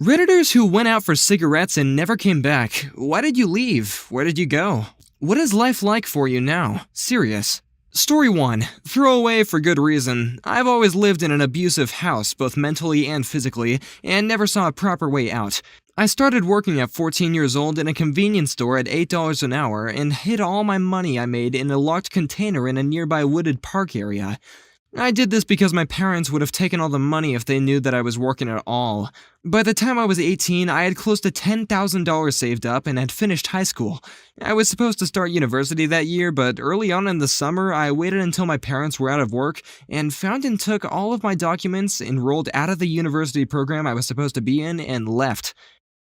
Redditors who went out for cigarettes and never came back. Why did you leave? Where did you go? What is life like for you now? Serious. Story 1. Throwaway for good reason. I've always lived in an abusive house, both mentally and physically, and never saw a proper way out. I started working at 14 years old in a convenience store at $8 an hour and hid all my money I made in a locked container in a nearby wooded park area. I did this because my parents would have taken all the money if they knew that I was working at all. By the time I was 18, I had close to $10,000 saved up and had finished high school. I was supposed to start university that year, but early on in the summer, I waited until my parents were out of work and found and took all of my documents, enrolled out of the university program I was supposed to be in, and left.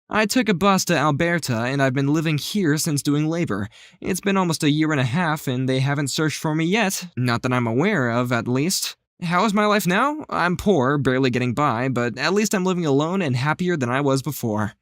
I took a bus to Alberta, and I've been living here since doing labor. It's been almost a year and a half, and they haven't searched for me yet. Not that I'm aware of, at least. How is my life now? I'm poor, barely getting by, but at least I'm living alone and happier than I was before.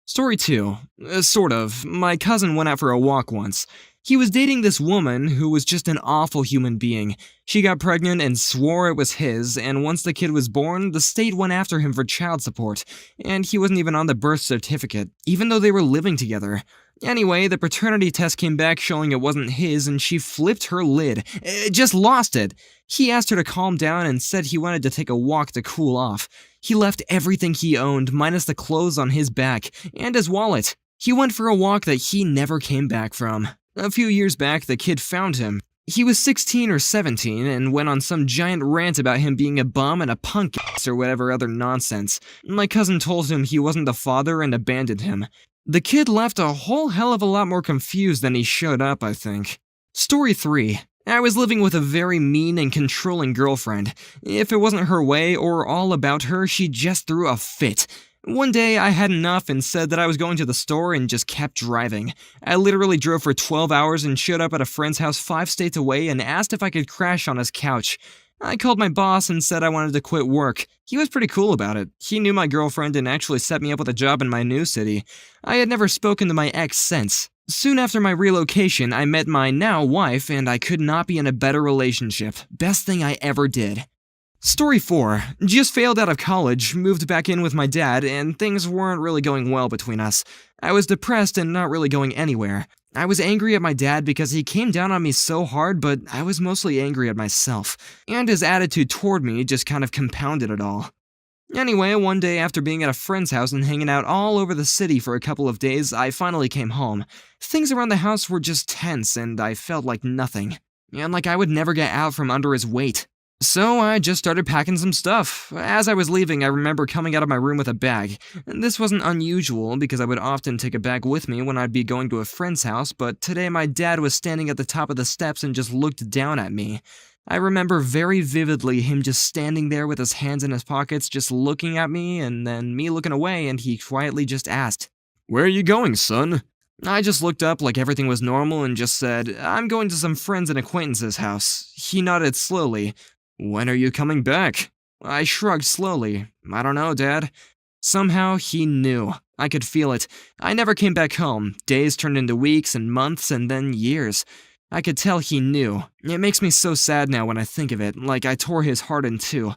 Story 2. Sort of. My cousin went out for a walk once. He was dating this woman who was just an awful human being. She got pregnant and swore it was his, and once the kid was born, the state went after him for child support, and he wasn't even on the birth certificate, even though they were living together. Anyway, the paternity test came back showing it wasn't his, and she flipped her lid. Just lost it. He asked her to calm down and said he wanted to take a walk to cool off. He left everything he owned, minus the clothes on his back, and his wallet. He went for a walk that he never came back from. A few years back, the kid found him. He was 16 or 17 and went on some giant rant about him being a bum and a punk ass or whatever other nonsense. My cousin told him he wasn't the father and abandoned him. The kid left a whole hell of a lot more confused than he showed up, I think. Story 3. I was living with a very mean and controlling girlfriend. If it wasn't her way or all about her, she just threw a fit. One day, I had enough and said that I was going to the store and just kept driving. I literally drove for 12 hours and showed up at a friend's house 5 states away and asked if I could crash on his couch. I called my boss and said I wanted to quit work. He was pretty cool about it. He knew my girlfriend and actually set me up with a job in my new city. I had never spoken to my ex since. Soon after my relocation, I met my now wife, and I could not be in a better relationship. Best thing I ever did. Story 4. Just failed out of college, moved back in with my dad, and things weren't really going well between us. I was depressed and not really going anywhere. I was angry at my dad because he came down on me so hard, but I was mostly angry at myself. And his attitude toward me just kind of compounded it all. Anyway, one day after being at a friend's house and hanging out all over the city for a couple of days, I finally came home. Things around the house were just tense, and I felt like nothing. And like I would never get out from under his weight. So I just started packing some stuff. As I was leaving, I remember coming out of my room with a bag. This wasn't unusual because I would often take a bag with me when I'd be going to a friend's house, but today my dad was standing at the top of the steps and just looked down at me. I remember very vividly him just standing there with his hands in his pockets, just looking at me, and then me looking away, and he quietly just asked, "Where are you going, son?" I just looked up like everything was normal and just said, "I'm going to some friends and acquaintances' house." He nodded slowly. "When are you coming back?" I shrugged slowly. "I don't know, Dad." Somehow, he knew. I could feel it. I never came back home. Days turned into weeks and months and then years. I could tell he knew. It makes me so sad now when I think of it, like I tore his heart in two.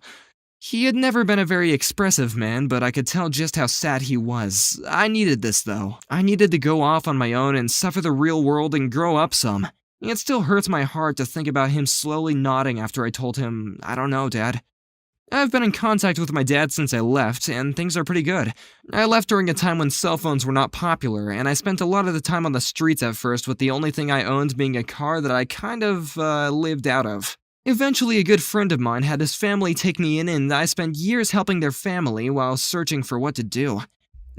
He had never been a very expressive man, but I could tell just how sad he was. I needed this, though. I needed to go off on my own and suffer the real world and grow up some. It still hurts my heart to think about him slowly nodding after I told him, "I don't know, Dad." I've been in contact with my dad since I left, and things are pretty good. I left during a time when cell phones were not popular, and I spent a lot of the time on the streets at first, with the only thing I owned being a car that I kind of lived out of. Eventually, a good friend of mine had his family take me in, and I spent years helping their family while searching for what to do.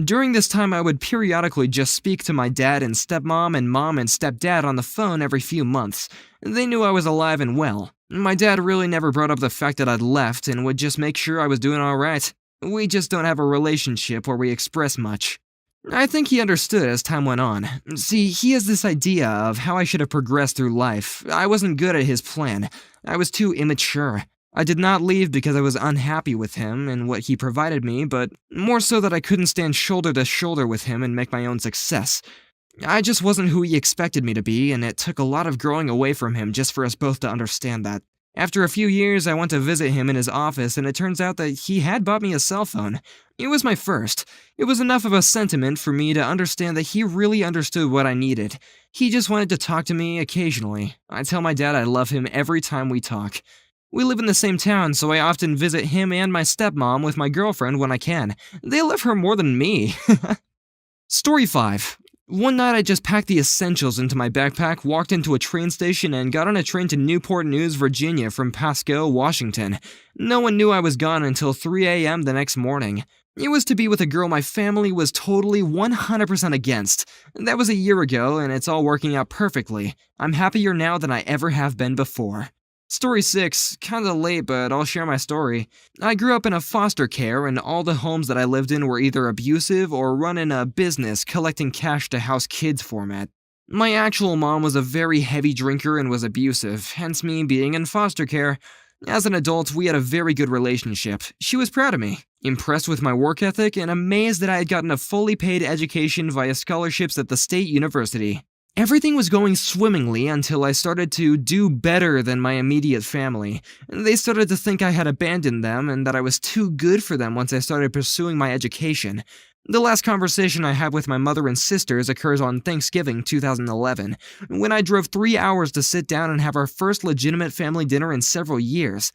During this time, I would periodically just speak to my dad and stepmom and mom and stepdad on the phone every few months. They knew I was alive and well. My dad really never brought up the fact that I'd left and would just make sure I was doing alright. We just don't have a relationship where we express much. I think he understood as time went on. See, he has this idea of how I should have progressed through life. I wasn't good at his plan. I was too immature. I did not leave because I was unhappy with him and what he provided me, but more so that I couldn't stand shoulder to shoulder with him and make my own success. I just wasn't who he expected me to be, and it took a lot of growing away from him just for us both to understand that. After a few years, I went to visit him in his office, and it turns out that he had bought me a cell phone. It was my first. It was enough of a sentiment for me to understand that he really understood what I needed. He just wanted to talk to me occasionally. I tell my dad I love him every time we talk. We live in the same town, so I often visit him and my stepmom with my girlfriend when I can. They love her more than me. Story 5. One night I just packed the essentials into my backpack, walked into a train station, and got on a train to Newport News, Virginia from Pasco, Washington. No one knew I was gone until 3 a.m. the next morning. It was to be with a girl my family was totally 100% against. That was a year ago, and it's all working out perfectly. I'm happier now than I ever have been before. Story 6, kinda late, but I'll share my story. I grew up in a foster care, and all the homes that I lived in were either abusive or run in a business collecting cash to house kids format. My actual mom was a very heavy drinker and was abusive, hence me being in foster care. As an adult, we had a very good relationship. She was proud of me, impressed with my work ethic, and amazed that I had gotten a fully paid education via scholarships at the state university. Everything was going swimmingly until I started to do better than my immediate family. They started to think I had abandoned them and that I was too good for them once I started pursuing my education. The last conversation I had with my mother and sisters occurs on Thanksgiving 2011, when I drove 3 hours to sit down and have our first legitimate family dinner in several years.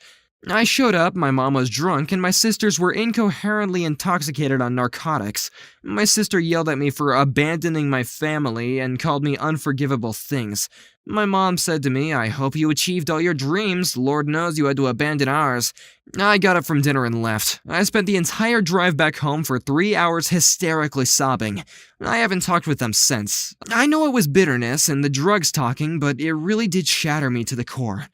I showed up, my mom was drunk, and my sisters were incoherently intoxicated on narcotics. My sister yelled at me for abandoning my family and called me unforgivable things. My mom said to me, "I hope you achieved all your dreams. Lord knows you had to abandon ours." I got up from dinner and left. I spent the entire drive back home for 3 hours hysterically sobbing. I haven't talked with them since. I know it was bitterness and the drugs talking, but it really did shatter me to the core.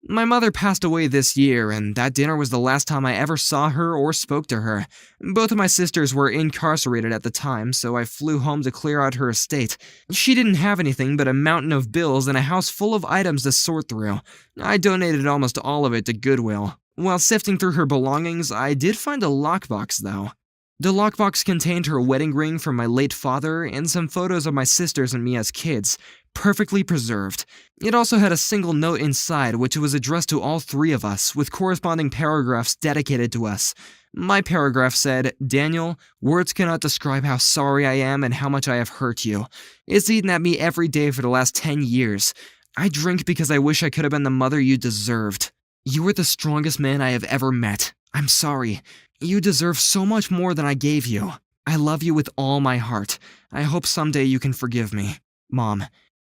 My mother passed away this year, and that dinner was the last time I ever saw her or spoke to her. Both of my sisters were incarcerated at the time, so I flew home to clear out her estate. She didn't have anything but a mountain of bills and a house full of items to sort through. I donated almost all of it to Goodwill. While sifting through her belongings, I did find a lockbox, though. The lockbox contained her wedding ring from my late father and some photos of my sisters and me as kids, perfectly preserved. It also had a single note inside which was addressed to all three of us, with corresponding paragraphs dedicated to us. My paragraph said, "Daniel, words cannot describe how sorry I am and how much I have hurt you. It's eaten at me every day for the last 10 years. I drink because I wish I could have been the mother you deserved. You were the strongest man I have ever met. I'm sorry. You deserve so much more than I gave you. I love you with all my heart. I hope someday you can forgive me. Mom."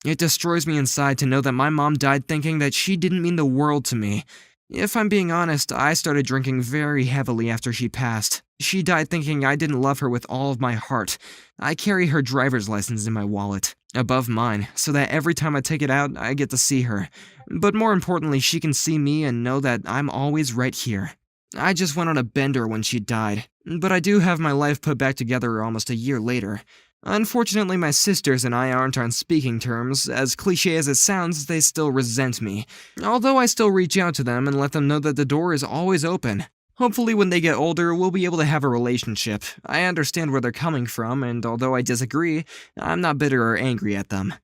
It destroys me inside to know that my mom died thinking that she didn't mean the world to me. If I'm being honest, I started drinking very heavily after she passed. She died thinking I didn't love her with all of my heart. I carry her driver's license in my wallet, above mine, so that every time I take it out, I get to see her. But more importantly, she can see me and know that I'm always right here. I just went on a bender when she died, but I do have my life put back together almost a year later. Unfortunately, my sisters and I aren't on speaking terms. As cliche as it sounds, they still resent me. Although I still reach out to them and let them know that the door is always open. Hopefully when they get older, we'll be able to have a relationship. I understand where they're coming from, and although I disagree, I'm not bitter or angry at them.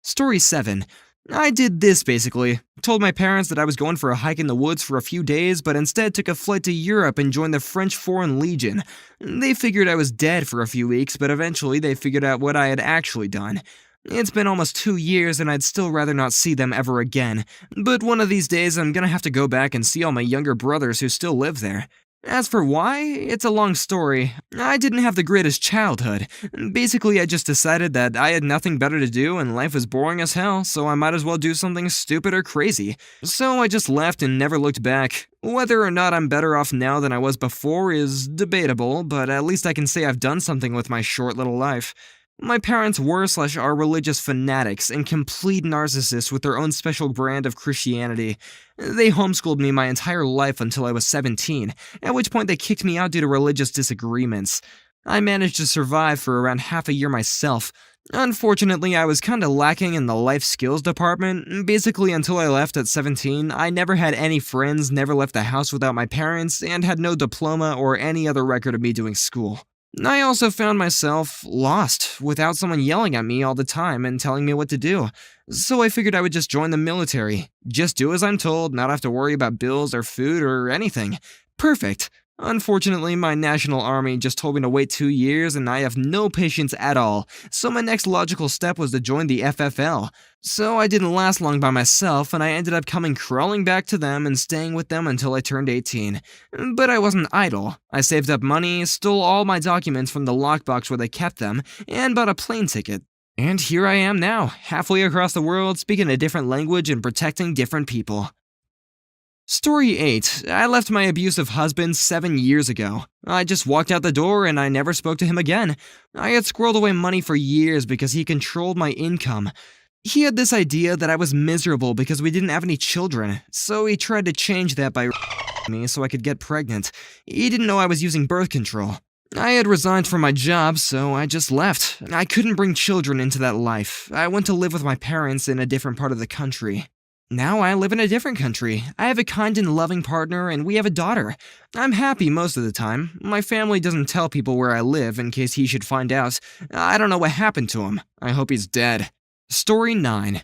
Story 7. I did this basically. Told my parents that I was going for a hike in the woods for a few days, but instead took a flight to Europe and joined the French Foreign Legion. They figured I was dead for a few weeks, but eventually they figured out what I had actually done. It's been almost 2 years and I'd still rather not see them ever again, but one of these days I'm gonna have to go back and see all my younger brothers who still live there. As for why, it's a long story. I didn't have the greatest childhood. Basically, I just decided that I had nothing better to do and life was boring as hell, so I might as well do something stupid or crazy. So I just left and never looked back. Whether or not I'm better off now than I was before is debatable, but at least I can say I've done something with my short little life. My parents were/are religious fanatics and complete narcissists with their own special brand of Christianity. They homeschooled me my entire life until I was 17, at which point they kicked me out due to religious disagreements. I managed to survive for around half a year myself. Unfortunately, I was kinda lacking in the life skills department. Basically, until I left at 17, I never had any friends, never left the house without my parents, and had no diploma or any other record of me doing school. I also found myself lost without someone yelling at me all the time and telling me what to do. So I figured I would just join the military. Just do as I'm told, not have to worry about bills or food or anything. Perfect. Unfortunately, my national army just told me to wait 2 years and I have no patience at all, so my next logical step was to join the FFL. So I didn't last long by myself and I ended up coming crawling back to them and staying with them until I turned 18. But I wasn't idle. I saved up money, stole all my documents from the lockbox where they kept them, and bought a plane ticket. And here I am now, halfway across the world, speaking a different language and protecting different people. Story 8. I left my abusive husband 7 years ago. I just walked out the door and I never spoke to him again. I had squirreled away money for years because he controlled my income. He had this idea that I was miserable because we didn't have any children, so he tried to change that by me so I could get pregnant. He didn't know I was using birth control. I had resigned from my job, so I just left. I couldn't bring children into that life. I went to live with my parents in a different part of the country. Now I live in a different country. I have a kind and loving partner, and we have a daughter. I'm happy most of the time. My family doesn't tell people where I live in case he should find out. I don't know what happened to him. I hope he's dead. Story 9.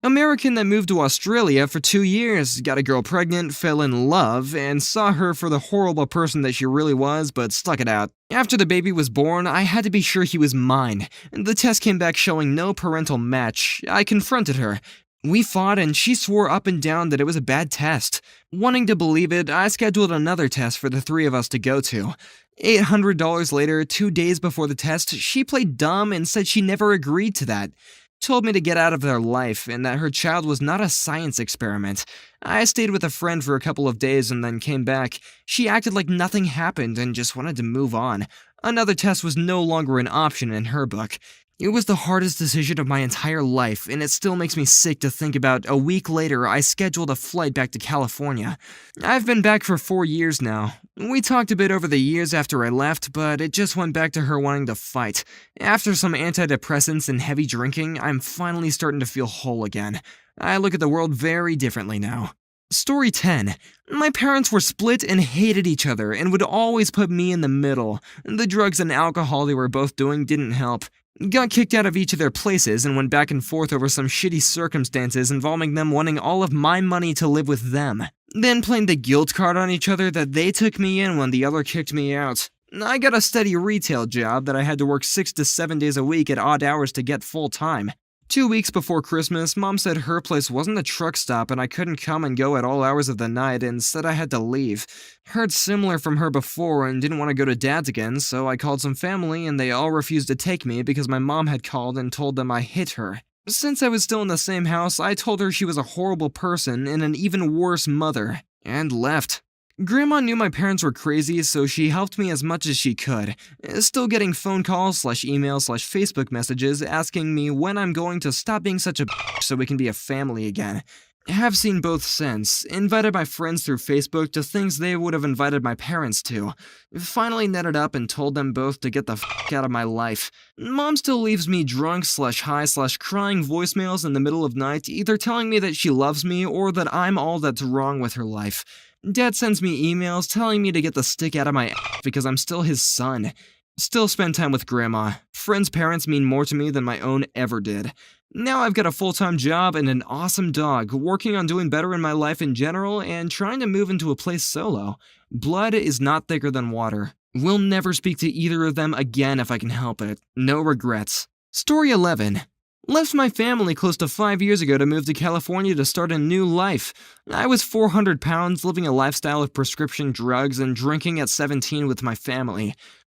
American that moved to Australia for 2 years, got a girl pregnant, fell in love, and saw her for the horrible person that she really was, but stuck it out. After the baby was born, I had to be sure he was mine. The test came back showing no parental match. I confronted her. We fought and she swore up and down that it was a bad test. Wanting to believe it, I scheduled another test for the three of us to go to. $800 later, 2 days before the test, she played dumb and said she never agreed to that. Told me to get out of their life and that her child was not a science experiment. I stayed with a friend for a couple of days and then came back. She acted like nothing happened and just wanted to move on. Another test was no longer an option in her book. It was the hardest decision of my entire life, and it still makes me sick to think about a week later I scheduled a flight back to California. I've been back for 4 years now. We talked a bit over the years after I left, but it just went back to her wanting to fight. After some antidepressants and heavy drinking, I'm finally starting to feel whole again. I look at the world very differently now. Story 10. My parents were split and hated each other and would always put me in the middle. The drugs and alcohol they were both doing didn't help. Got kicked out of each of their places and went back and forth over some shitty circumstances involving them wanting all of my money to live with them. Then playing the guilt card on each other that they took me in when the other kicked me out. I got a steady retail job that I had to work 6 to 7 days a week at odd hours to get full time. 2 weeks before Christmas, Mom said her place wasn't a truck stop and I couldn't come and go at all hours of the night and said I had to leave. Heard similar from her before and didn't want to go to Dad's again, so I called some family and they all refused to take me because my mom had called and told them I hit her. Since I was still in the same house, I told her she was a horrible person and an even worse mother, and left. Grandma knew my parents were crazy, so she helped me as much as she could. Still getting phone calls/emails/Facebook messages asking me when I'm going to stop being such a bitch so we can be a family again. Have seen both since. Invited my friends through Facebook to things they would have invited my parents to. Finally netted up and told them both to get the fuck out of my life. Mom still leaves me drunk/high/crying voicemails in the middle of night, either telling me that she loves me or that I'm all that's wrong with her life. Dad sends me emails telling me to get the stick out of my ass because I'm still his son. Still spend time with Grandma. Friends' parents mean more to me than my own ever did. Now I've got a full-time job and an awesome dog, working on doing better in my life in general and trying to move into a place solo. Blood is not thicker than water. Will never speak to either of them again if I can help it. No regrets. Story 11. Left my family close to 5 years ago to move to California to start a new life. I was 400 pounds, living a lifestyle of prescription drugs and drinking at 17 with my family.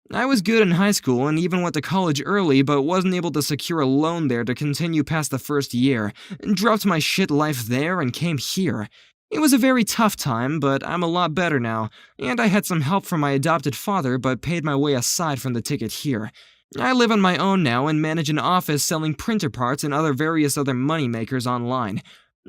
I was good in high school and even went to college early, but wasn't able to secure a loan there to continue past the first year. Dropped my shit life there and came here. It was a very tough time, but I'm a lot better now, and I had some help from my adopted father but paid my way aside from the ticket here. I live on my own now and manage an office selling printer parts and various other moneymakers online.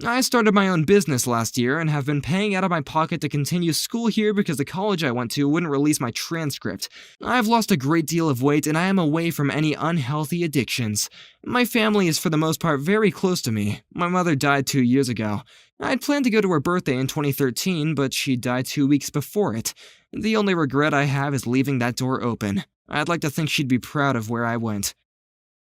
I started my own business last year and have been paying out of my pocket to continue school here because the college I went to wouldn't release my transcript. I've lost a great deal of weight and I am away from any unhealthy addictions. My family is for the most part very close to me. My mother died 2 years ago. I'd planned to go to her birthday in 2013, but she died 2 weeks before it. The only regret I have is leaving that door open. I'd like to think she'd be proud of where I went.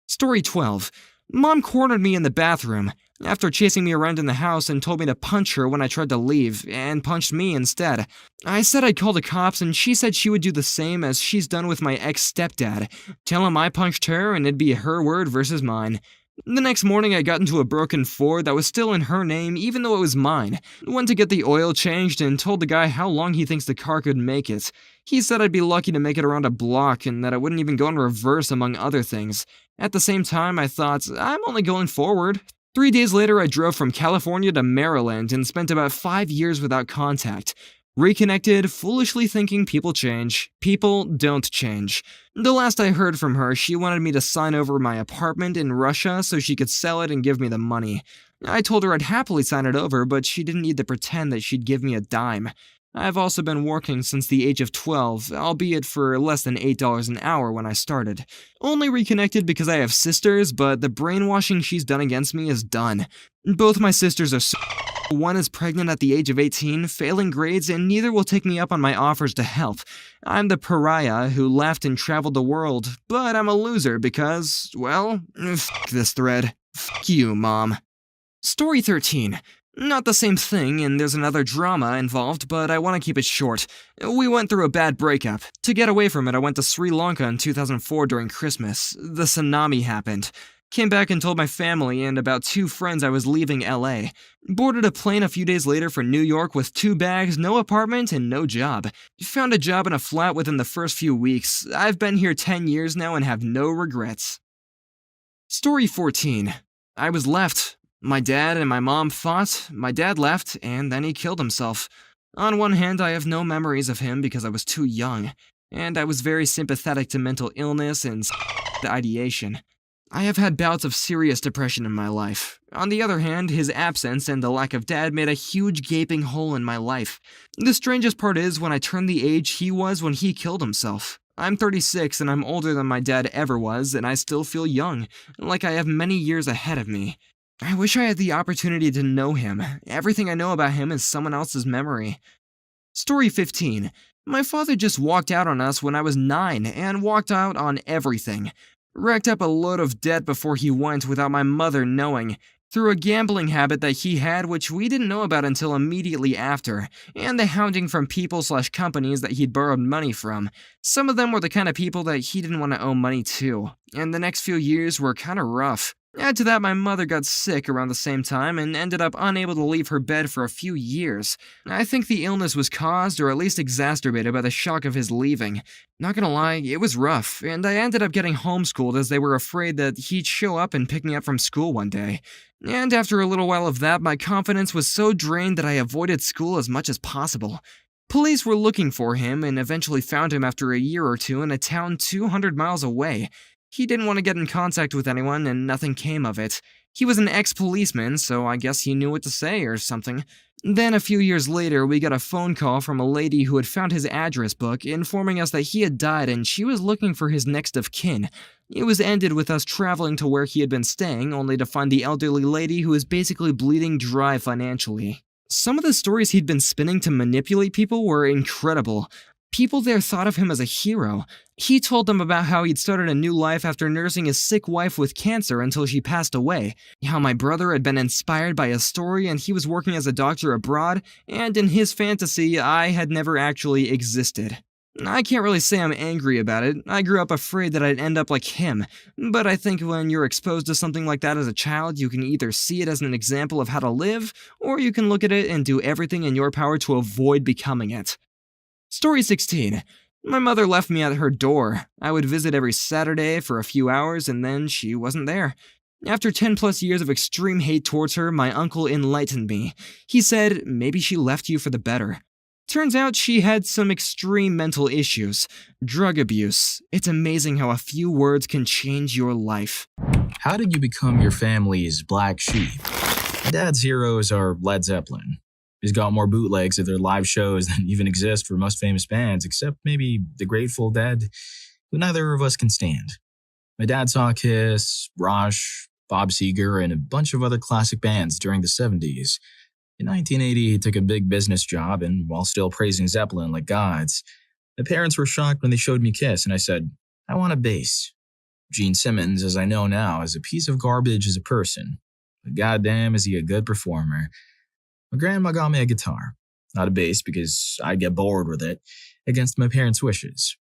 Story 12. Mom cornered me in the bathroom after chasing me around in the house and told me to punch her when I tried to leave, and punched me instead. I said I'd call the cops, and she said she would do the same as she's done with my ex-stepdad. Tell him I punched her and it'd be her word versus mine. The next morning, I got into a broken Ford that was still in her name even though it was mine. Went to get the oil changed and told the guy how long he thinks the car could make it. He said I'd be lucky to make it around a block and that I wouldn't even go in reverse among other things. At the same time, I thought, I'm only going forward. 3 days later, I drove from California to Maryland and spent about 5 years without contact. Reconnected, foolishly thinking people change. People don't change. The last I heard from her, she wanted me to sign over my apartment in Russia so she could sell it and give me the money. I told her I'd happily sign it over, but she didn't need to pretend that she'd give me a dime. I've also been working since the age of 12, albeit for less than $8 an hour when I started. Only reconnected because I have sisters, but the brainwashing she's done against me is done. Both my sisters are one is pregnant at the age of 18, failing grades, and neither will take me up on my offers to help. I'm the pariah who left and traveled the world, but I'm a loser because, well, f this thread. F you, Mom. Story 13. Not the same thing, and there's another drama involved, but I want to keep it short. We went through a bad breakup. To get away from it, I went to Sri Lanka in 2004 during Christmas. The tsunami happened. Came back and told my family and about 2 friends I was leaving LA. Boarded a plane a few days later for New York with 2 bags, no apartment, and no job. Found a job in a flat within the first few weeks. I've been here 10 years now and have no regrets. Story 14. I was left. My dad and my mom fought, my dad left, and then he killed himself. On one hand, I have no memories of him because I was too young, and I was very sympathetic to mental illness and ideation. I have had bouts of serious depression in my life. On the other hand, his absence and the lack of dad made a huge gaping hole in my life. The strangest part is when I turned the age he was when he killed himself. I'm 36 and I'm older than my dad ever was, and I still feel young, like I have many years ahead of me. I wish I had the opportunity to know him. Everything I know about him is someone else's memory. Story 15. My father just walked out on us when I was 9 and walked out on everything. Racked up a load of debt before he went without my mother knowing, through a gambling habit that he had which we didn't know about until immediately after, and the hounding from people/companies that he'd borrowed money from. Some of them were the kind of people that he didn't want to owe money to, and the next few years were kinda rough. Add to that, my mother got sick around the same time and ended up unable to leave her bed for a few years. I think the illness was caused or at least exacerbated by the shock of his leaving. Not gonna lie, it was rough, and I ended up getting homeschooled as they were afraid that he'd show up and pick me up from school one day. And after a little while of that, my confidence was so drained that I avoided school as much as possible. Police were looking for him and eventually found him after a year or two in a town 200 miles away. He didn't want to get in contact with anyone, and nothing came of it. He was an ex-policeman, so I guess he knew what to say or something. Then a few years later, we got a phone call from a lady who had found his address book, informing us that he had died and she was looking for his next of kin. It was ended with us traveling to where he had been staying, only to find the elderly lady who was basically bleeding dry financially. Some of the stories he'd been spinning to manipulate people were incredible. People there thought of him as a hero. He told them about how he'd started a new life after nursing his sick wife with cancer until she passed away, how my brother had been inspired by his story and he was working as a doctor abroad, and in his fantasy, I had never actually existed. I can't really say I'm angry about it. I grew up afraid that I'd end up like him, but I think when you're exposed to something like that as a child, you can either see it as an example of how to live, or you can look at it and do everything in your power to avoid becoming it. Story 16. My mother left me at her door. I would visit every Saturday for a few hours and then she wasn't there. After 10 plus years of extreme hate towards her, my uncle enlightened me. He said, maybe she left you for the better. Turns out she had some extreme mental issues. Drug abuse. It's amazing how a few words can change your life. How did you become your family's black sheep? My dad's heroes are Led Zeppelin. He's got more bootlegs of their live shows than even exist for most famous bands, except maybe the Grateful Dead, who neither of us can stand. My dad saw Kiss, Rush, Bob Seger, and a bunch of other classic bands during the 70s. In 1980, he took a big business job, and while still praising Zeppelin like gods, my parents were shocked when they showed me Kiss, and I said, I want a bass. Gene Simmons, as I know now, is a piece of garbage as a person, but goddamn is he a good performer. My grandma got me a guitar, not a bass because I'd get bored with it, against my parents' wishes.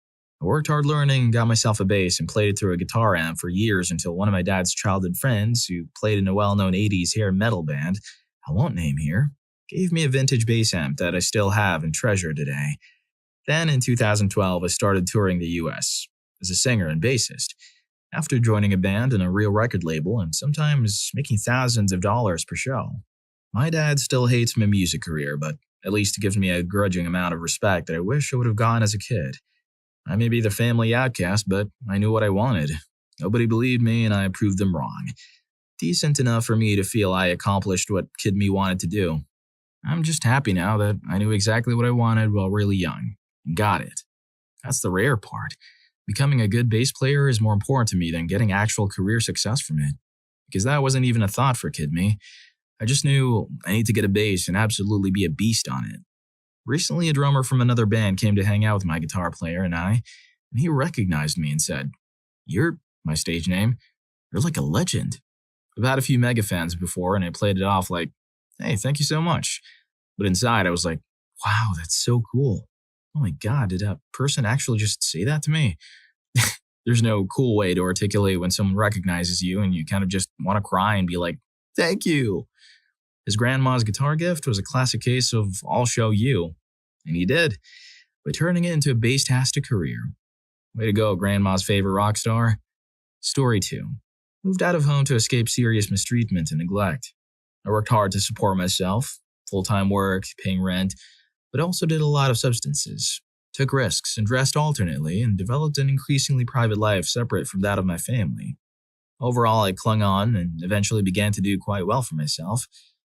I worked hard learning and got myself a bass and played it through a guitar amp for years until one of my dad's childhood friends, who played in a well-known 80s hair metal band, I won't name here, gave me a vintage bass amp that I still have and treasure today. Then in 2012, I started touring the US as a singer and bassist, after joining a band and a real record label and sometimes making thousands of dollars per show. My dad still hates my music career, but at least he gives me a grudging amount of respect that I wish I would have gotten as a kid. I may be the family outcast, but I knew what I wanted. Nobody believed me and I proved them wrong. Decent enough for me to feel I accomplished what kid me wanted to do. I'm just happy now that I knew exactly what I wanted while really young and got it. That's the rare part. Becoming a good bass player is more important to me than getting actual career success from it, because that wasn't even a thought for kid me. I just knew I need to get a bass and absolutely be a beast on it. Recently, a drummer from another band came to hang out with my guitar player and he recognized me and said, "You're my stage name. You're like a legend." I've had a few mega fans before and I played it off like, "Hey, thank you so much." But inside I was like, "Wow, that's so cool. Oh my God, did that person actually just say that to me?" There's no cool way to articulate when someone recognizes you and you kind of just want to cry and be like, "Thank you." His grandma's guitar gift was a classic case of "I'll show you." And he did, by turning it into a bass-tastic career. Way to go, grandma's favorite rock star. Story 2. Moved out of home to escape serious mistreatment and neglect. I worked hard to support myself, full-time work, paying rent, but also did a lot of substances. Took risks and dressed alternately and developed an increasingly private life separate from that of my family. Overall, I clung on and eventually began to do quite well for myself,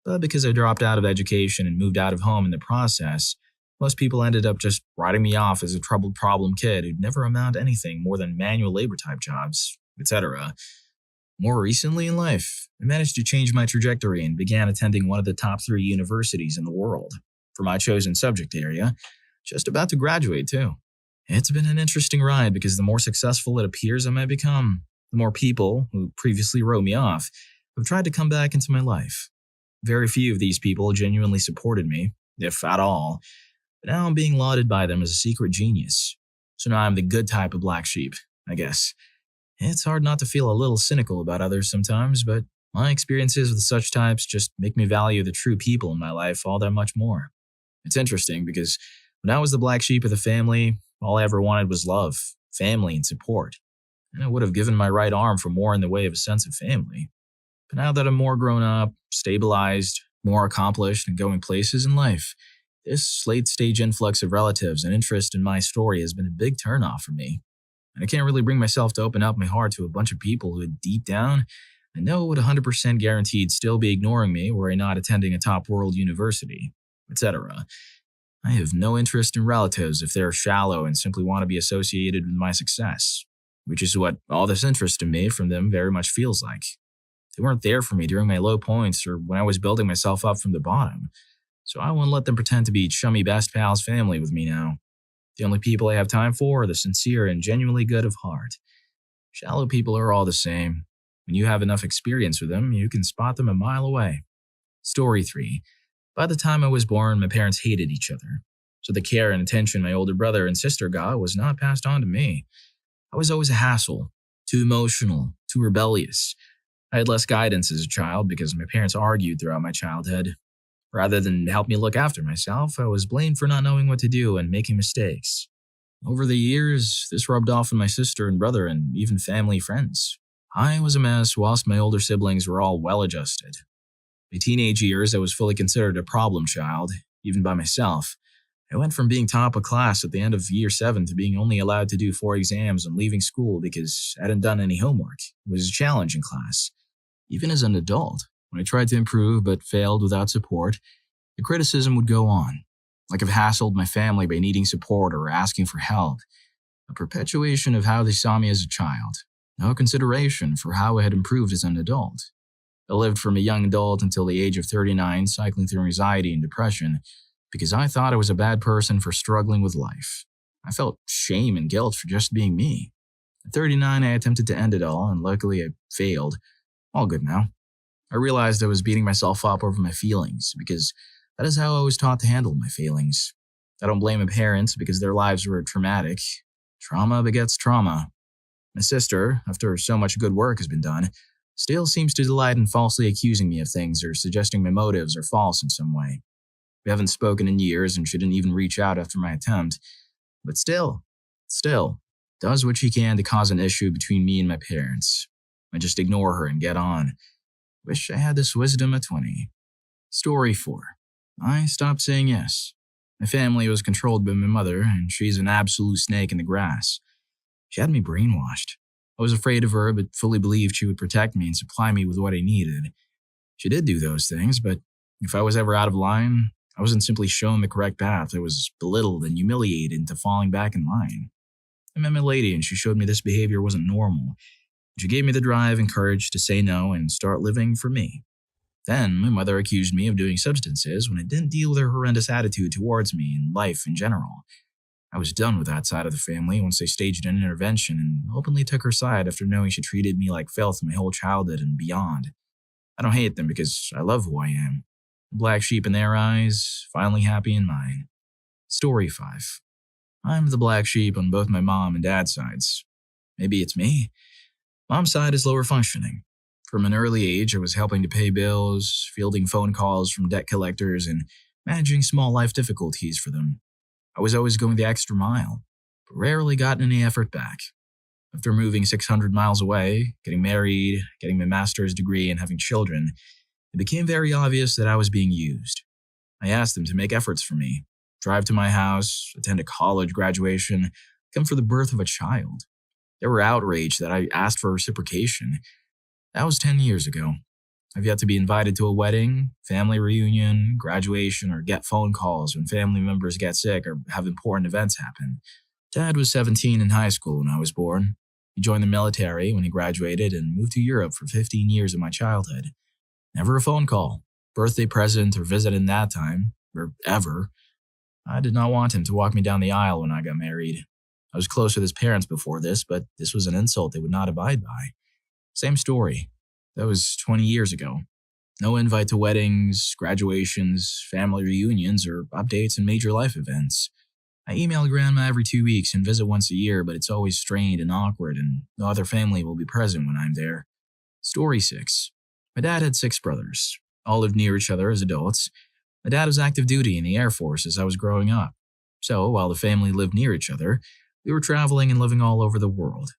but because I dropped out of education and moved out of home in the process, most people ended up just writing me off as a troubled problem kid who'd never amount to anything more than manual labor type jobs, etc. More recently in life, I managed to change my trajectory and began attending one of the top 3 universities in the world for my chosen subject area, just about to graduate too. It's been an interesting ride because the more successful it appears I might become, the more people who previously wrote me off have tried to come back into my life. Very few of these people genuinely supported me, if at all, but now I'm being lauded by them as a secret genius. So now I'm the good type of black sheep, I guess. It's hard not to feel a little cynical about others sometimes, but my experiences with such types just make me value the true people in my life all that much more. It's interesting because when I was the black sheep of the family, all I ever wanted was love, family, and support. And I would have given my right arm for more in the way of a sense of family. But now that I'm more grown up, stabilized, more accomplished, and going places in life, this late-stage influx of relatives and interest in my story has been a big turnoff for me. And I can't really bring myself to open up my heart to a bunch of people who, deep down, I know would 100% guaranteed still be ignoring me were I not attending a top world university, etc. I have no interest in relatives if they're shallow and simply want to be associated with my success, which is what all this interest in me from them very much feels like. They weren't there for me during my low points or when I was building myself up from the bottom, so I won't let them pretend to be chummy best pals family with me now. The only people I have time for are the sincere and genuinely good of heart. Shallow people are all the same. When you have enough experience with them, you can spot them a mile away. Story 3. By the time I was born, my parents hated each other, so the care and attention my older brother and sister got was not passed on to me. I was always a hassle, too emotional, too rebellious. I had less guidance as a child because my parents argued throughout my childhood. Rather than help me look after myself, I was blamed for not knowing what to do and making mistakes. Over the years, this rubbed off on my sister and brother and even family friends. I was a mess whilst my older siblings were all well-adjusted. My teenage years, I was fully considered a problem child, even by myself. I went from being top of class at the end of year 7 to being only allowed to do 4 exams and leaving school because I hadn't done any homework. It was a challenge in class. Even as an adult, when I tried to improve but failed without support, the criticism would go on. Like I've hassled my family by needing support or asking for help. A perpetuation of how they saw me as a child. No consideration for how I had improved as an adult. I lived from a young adult until the age of 39, cycling through anxiety and depression, because I thought I was a bad person for struggling with life. I felt shame and guilt for just being me. At 39, I attempted to end it all, and luckily I failed. All good now. I realized I was beating myself up over my feelings, because that is how I was taught to handle my feelings. I don't blame my parents because their lives were traumatic. Trauma begets trauma. My sister, after so much good work has been done, still seems to delight in falsely accusing me of things or suggesting my motives are false in some way. We haven't spoken in years, and she didn't even reach out after my attempt. But still, does what she can to cause an issue between me and my parents. I just ignore her and get on. Wish I had this wisdom at 20. Story 4. I stopped saying yes. My family was controlled by my mother, and she's an absolute snake in the grass. She had me brainwashed. I was afraid of her, but fully believed she would protect me and supply me with what I needed. She did do those things, but if I was ever out of line, I wasn't simply shown the correct path. I was belittled and humiliated into falling back in line. I met my lady, and she showed me this behavior wasn't normal. She gave me the drive and courage to say no and start living for me. Then, my mother accused me of doing substances when I didn't deal with her horrendous attitude towards me and life in general. I was done with that side of the family once they staged an intervention and openly took her side after knowing she treated me like filth my whole childhood and beyond. I don't hate them because I love who I am. Black sheep in their eyes, finally happy in mine. Story 5. I'm the black sheep on both my mom and dad's sides. Maybe it's me. Mom's side is lower functioning. From an early age, I was helping to pay bills, fielding phone calls from debt collectors, and managing small life difficulties for them. I was always going the extra mile, but rarely got any effort back. After moving 600 miles away, getting married, getting my master's degree, and having children, it became very obvious that I was being used. I asked them to make efforts for me, drive to my house, attend a college graduation, come for the birth of a child. They were outraged that I asked for reciprocation. That was 10 years ago. I've yet to be invited to a wedding, family reunion, graduation, or get phone calls when family members get sick or have important events happen. Dad was 17 in high school when I was born. He joined the military when he graduated and moved to Europe for 15 years of my childhood. Never a phone call, birthday present, or visit in that time, or ever. I did not want him to walk me down the aisle when I got married. I was close with his parents before this, but this was an insult they would not abide by. Same story. That was 20 years ago. No invite to weddings, graduations, family reunions, or updates in major life events. I email Grandma every 2 weeks and visit once a year, but it's always strained and awkward, and no other family will be present when I'm there. Story 6. My dad had 6 brothers. All lived near each other as adults. My dad was active duty in the Air Force as I was growing up. So, while the family lived near each other, we were traveling and living all over the world.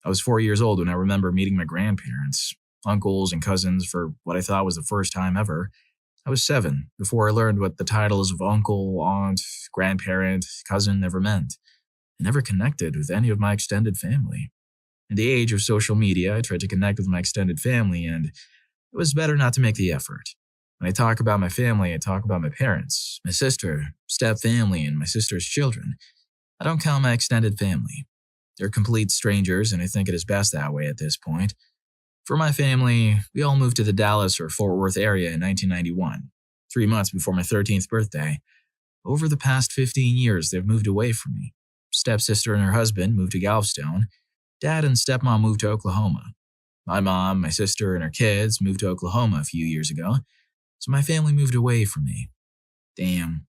I was 4 years old when I remember meeting my grandparents, uncles, and cousins for what I thought was the first time ever. I was 7 before I learned what the titles of uncle, aunt, grandparent, cousin ever meant. I never connected with any of my extended family. In the age of social media, I tried to connect with my extended family, and it was better not to make the effort. When I talk about my family, I talk about my parents, my sister, step-family, and my sister's children. I don't count my extended family. They're complete strangers, and I think it is best that way at this point. For my family, we all moved to the Dallas or Fort Worth area in 1991, 3 months before my 13th birthday. Over the past 15 years, they've moved away from me. Stepsister and her husband moved to Galveston. Dad and stepmom moved to Oklahoma. My mom, my sister, and her kids moved to Oklahoma a few years ago, so my family moved away from me. Damn.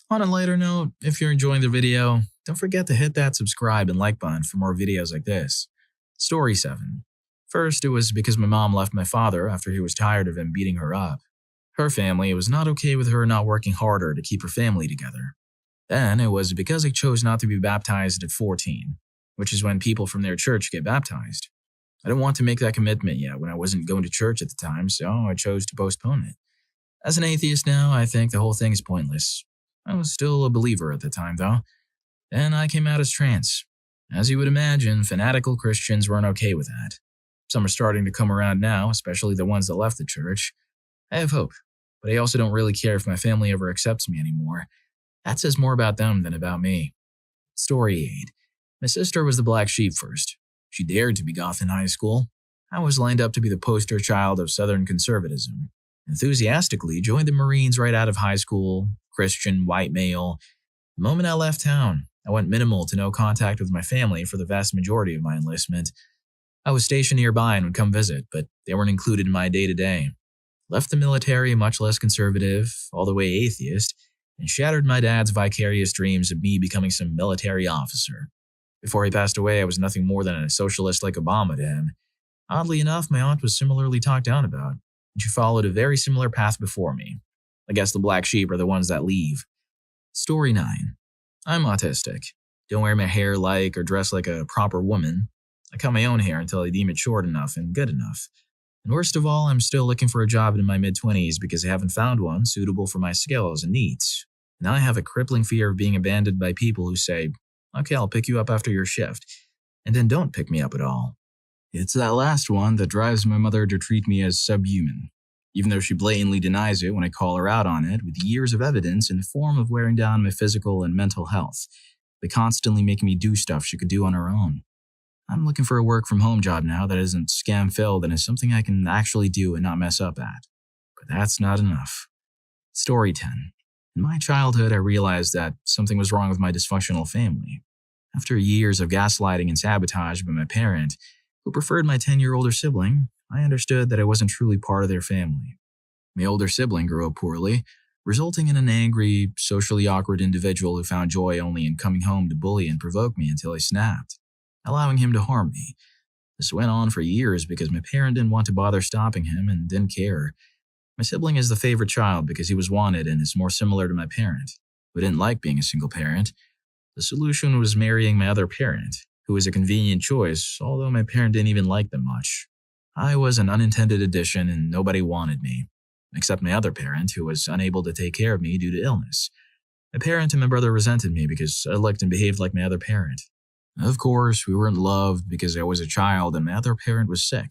On a lighter note, if you're enjoying the video, don't forget to hit that subscribe and like button for more videos like this. Story 7. First, it was because my mom left my father after he was tired of him beating her up. Her family was not okay with her not working harder to keep her family together. Then, it was because I chose not to be baptized at 14, which is when people from their church get baptized. I didn't want to make that commitment yet when I wasn't going to church at the time, so I chose to postpone it. As an atheist now, I think the whole thing is pointless. I was still a believer at the time, though. Then I came out as trans. As you would imagine, fanatical Christians weren't okay with that. Some are starting to come around now, especially the ones that left the church. I have hope, but I also don't really care if my family ever accepts me anymore. That says more about them than about me. Story 8. My sister was the black sheep first. She dared to be goth in high school. I was lined up to be the poster child of Southern conservatism. Enthusiastically joined the Marines right out of high school, Christian, white male. The moment I left town, I went minimal to no contact with my family for the vast majority of my enlistment. I was stationed nearby and would come visit, but they weren't included in my day-to-day. Left the military much less conservative, all the way atheist, and shattered my dad's vicarious dreams of me becoming some military officer. Before he passed away, I was nothing more than a socialist like Obama to him. Oddly enough, my aunt was similarly talked down about, and she followed a very similar path before me. I guess the black sheep are the ones that leave. Story 9. I'm autistic. Don't wear my hair like or dress like a proper woman. I cut my own hair until I deem it short enough and good enough. And worst of all, I'm still looking for a job in my mid-20s because I haven't found one suitable for my skills and needs. And I have a crippling fear of being abandoned by people who say, "Okay, I'll pick you up after your shift," and then don't pick me up at all. It's that last one that drives my mother to treat me as subhuman, even though she blatantly denies it when I call her out on it with years of evidence in the form of wearing down my physical and mental health, but constantly making me do stuff she could do on her own. I'm looking for a work-from-home job now that isn't scam-filled and is something I can actually do and not mess up at. But that's not enough. Story 10. In my childhood, I realized that something was wrong with my dysfunctional family. After years of gaslighting and sabotage by my parent, who preferred my 10-year older sibling, I understood that I wasn't truly part of their family. My older sibling grew up poorly, resulting in an angry, socially awkward individual who found joy only in coming home to bully and provoke me until I snapped, allowing him to harm me. This went on for years because my parent didn't want to bother stopping him and didn't care. My sibling is the favorite child because he was wanted and is more similar to my parent, who didn't like being a single parent. The solution was marrying my other parent, who was a convenient choice, although my parent didn't even like them much. I was an unintended addition and nobody wanted me, except my other parent, who was unable to take care of me due to illness. My parent and my brother resented me because I looked and behaved like my other parent. Of course, we weren't loved because I was a child and my other parent was sick,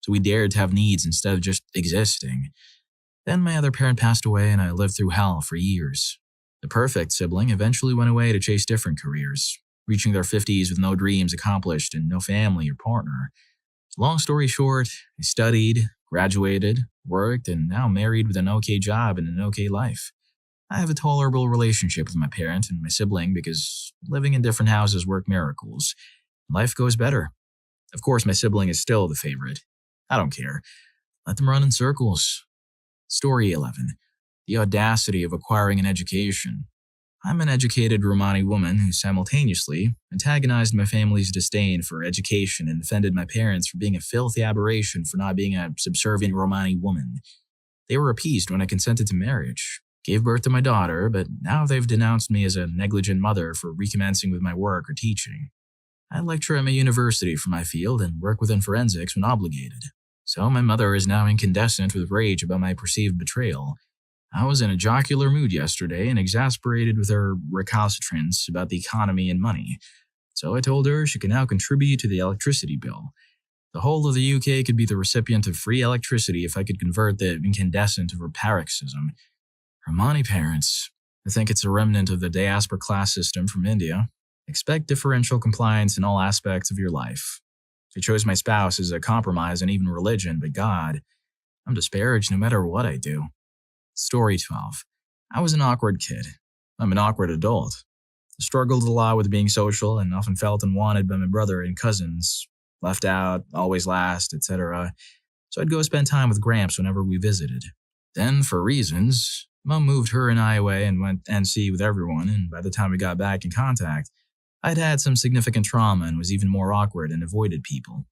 so we dared to have needs instead of just existing. Then my other parent passed away and I lived through hell for years. The perfect sibling eventually went away to chase different careers, reaching their 50s with no dreams accomplished and no family or partner. Long story short, I studied, graduated, worked, and now married with an okay job and an okay life. I have a tolerable relationship with my parent and my sibling because living in different houses work miracles. Life goes better. Of course, my sibling is still the favorite. I don't care. Let them run in circles. Story 11. The audacity of acquiring an education. I'm an educated Romani woman who simultaneously antagonized my family's disdain for education and defended my parents for being a filthy aberration for not being a subservient Romani woman. They were appeased when I consented to marriage, gave birth to my daughter, but now they've denounced me as a negligent mother for recommencing with my work or teaching. I lecture at my university for my field and work within forensics when obligated. So my mother is now incandescent with rage about my perceived betrayal. I was in a jocular mood yesterday and exasperated with her recalcitrance about the economy and money. So I told her she could now contribute to the electricity bill. The whole of the UK could be the recipient of free electricity if I could convert the incandescent of her paroxysm. Romani parents, I think it's a remnant of the diaspora class system from India, expect differential compliance in all aspects of your life. I chose my spouse as a compromise on even religion, but God, I'm disparaged no matter what I do. Story 12. I was an awkward kid. I'm an awkward adult. I struggled a lot with being social and often felt unwanted by my brother and cousins, left out, always last, etc. So I'd go spend time with Gramps whenever we visited. Then, for reasons, Mom moved her and I away and went NC with everyone, and by the time we got back in contact, I'd had some significant trauma and was even more awkward and avoided people.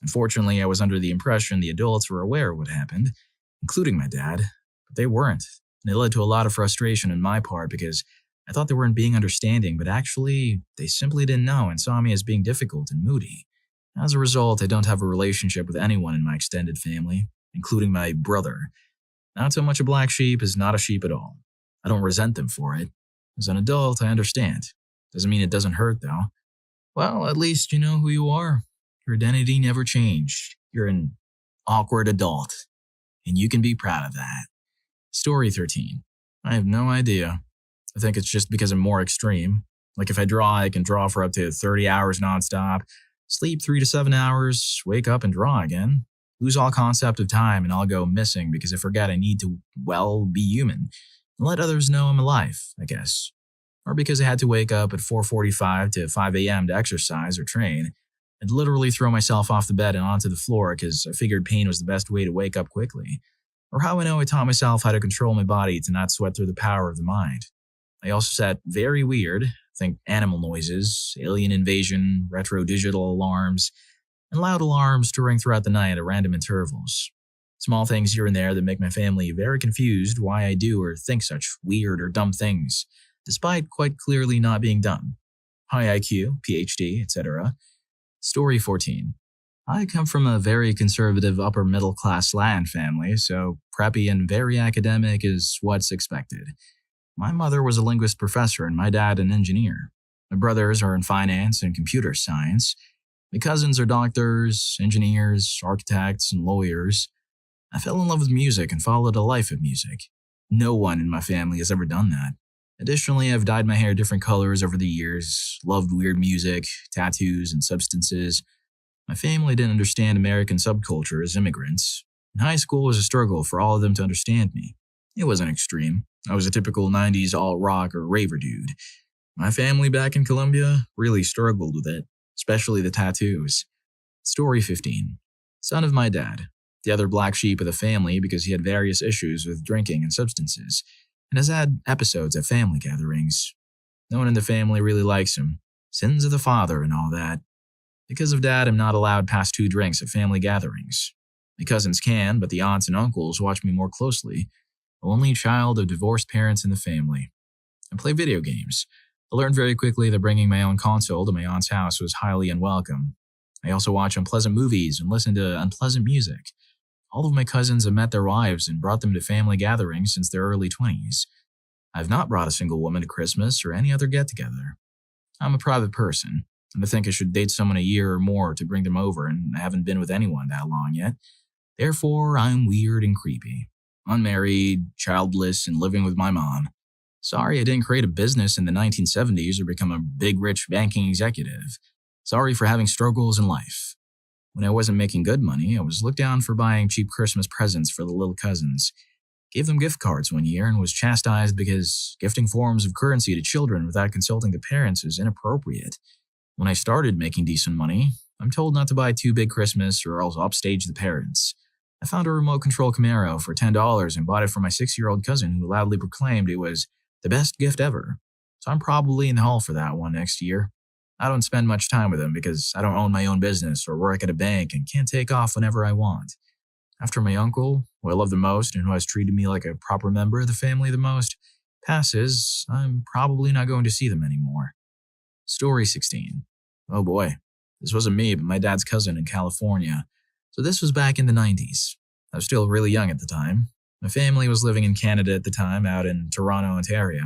Unfortunately, I was under the impression the adults were aware of what happened, including my dad, but they weren't, and it led to a lot of frustration on my part because I thought they weren't being understanding, but actually, they simply didn't know and saw me as being difficult and moody. As a result, I don't have a relationship with anyone in my extended family, including my brother. Not so much a black sheep as not a sheep at all. I don't resent them for it. As an adult, I understand. Doesn't mean it doesn't hurt, though. Well, at least you know who you are. Your identity never changed. You're an awkward adult, and you can be proud of that. Story 13. I have no idea. I think it's just because I'm more extreme. Like if I draw, I can draw for up to 30 hours nonstop, sleep 3 to 7 hours, wake up and draw again, lose all concept of time, and I'll go missing because I forget I need to, well, be human and let others know I'm alive, I guess. or because I had to wake up at 4:45 to 5 a.m. to exercise or train. I'd literally throw myself off the bed and onto the floor because I figured pain was the best way to wake up quickly. Or how I know I taught myself how to control my body to not sweat through the power of the mind. I also set very weird, think animal noises, alien invasion, retro digital alarms, and loud alarms to ring throughout the night at random intervals. Small things here and there that make my family very confused why I do or think such weird or dumb things, despite quite clearly not being dumb. High IQ, PhD, etc. Story 14. I come from a very conservative upper middle class Latin family, so preppy and very academic is what's expected. My mother was a linguist professor and my dad an engineer. My brothers are in finance and computer science. My cousins are doctors, engineers, architects, and lawyers. I fell in love with music and followed a life of music. No one in my family has ever done that. Additionally, I've dyed my hair different colors over the years, loved weird music, tattoos, and substances. My family didn't understand American subculture as immigrants. In high school, it was a struggle for all of them to understand me. It wasn't extreme. I was a typical 90s alt-rock or raver dude. My family back in Colombia really struggled with it, especially the tattoos. Story 15. Son of my dad, the other black sheep of the family because he had various issues with drinking and substances, and has had episodes at family gatherings. No one in the family really likes him. Sins of the father and all that. Because of dad, I'm not allowed past 2 drinks at family gatherings. My cousins can, but the aunts and uncles watch me more closely. Only child of divorced parents in the family. I play video games. I learned very quickly that bringing my own console to my aunt's house was highly unwelcome. I also watch unpleasant movies and listen to unpleasant music. All of my cousins have met their wives and brought them to family gatherings since their early 20s. I've not brought a single woman to Christmas or any other get-together. I'm a private person, and I think I should date someone a year or more to bring them over, and I haven't been with anyone that long yet. Therefore, I'm weird and creepy. Unmarried, childless, and living with my mom. Sorry I didn't create a business in the 1970s or become a big rich banking executive. Sorry for having struggles in life. When I wasn't making good money, I was looked down for buying cheap Christmas presents for the little cousins. Gave them gift cards one year and was chastised because gifting forms of currency to children without consulting the parents is inappropriate. When I started making decent money, I'm told not to buy too big Christmas or else upstage the parents. I found a remote control Camaro for $10 and bought it for my 6-year-old cousin who loudly proclaimed it was the best gift ever. So I'm probably in the hall for that one next year. I don't spend much time with him because I don't own my own business or work at a bank and can't take off whenever I want. After my uncle, who I love the most and who has treated me like a proper member of the family the most, passes, I'm probably not going to see them anymore. Story 16. Oh boy, this wasn't me, but my dad's cousin in California. So this was back in the 90s. I was still really young at the time. My family was living in Canada at the time, out in Toronto, Ontario.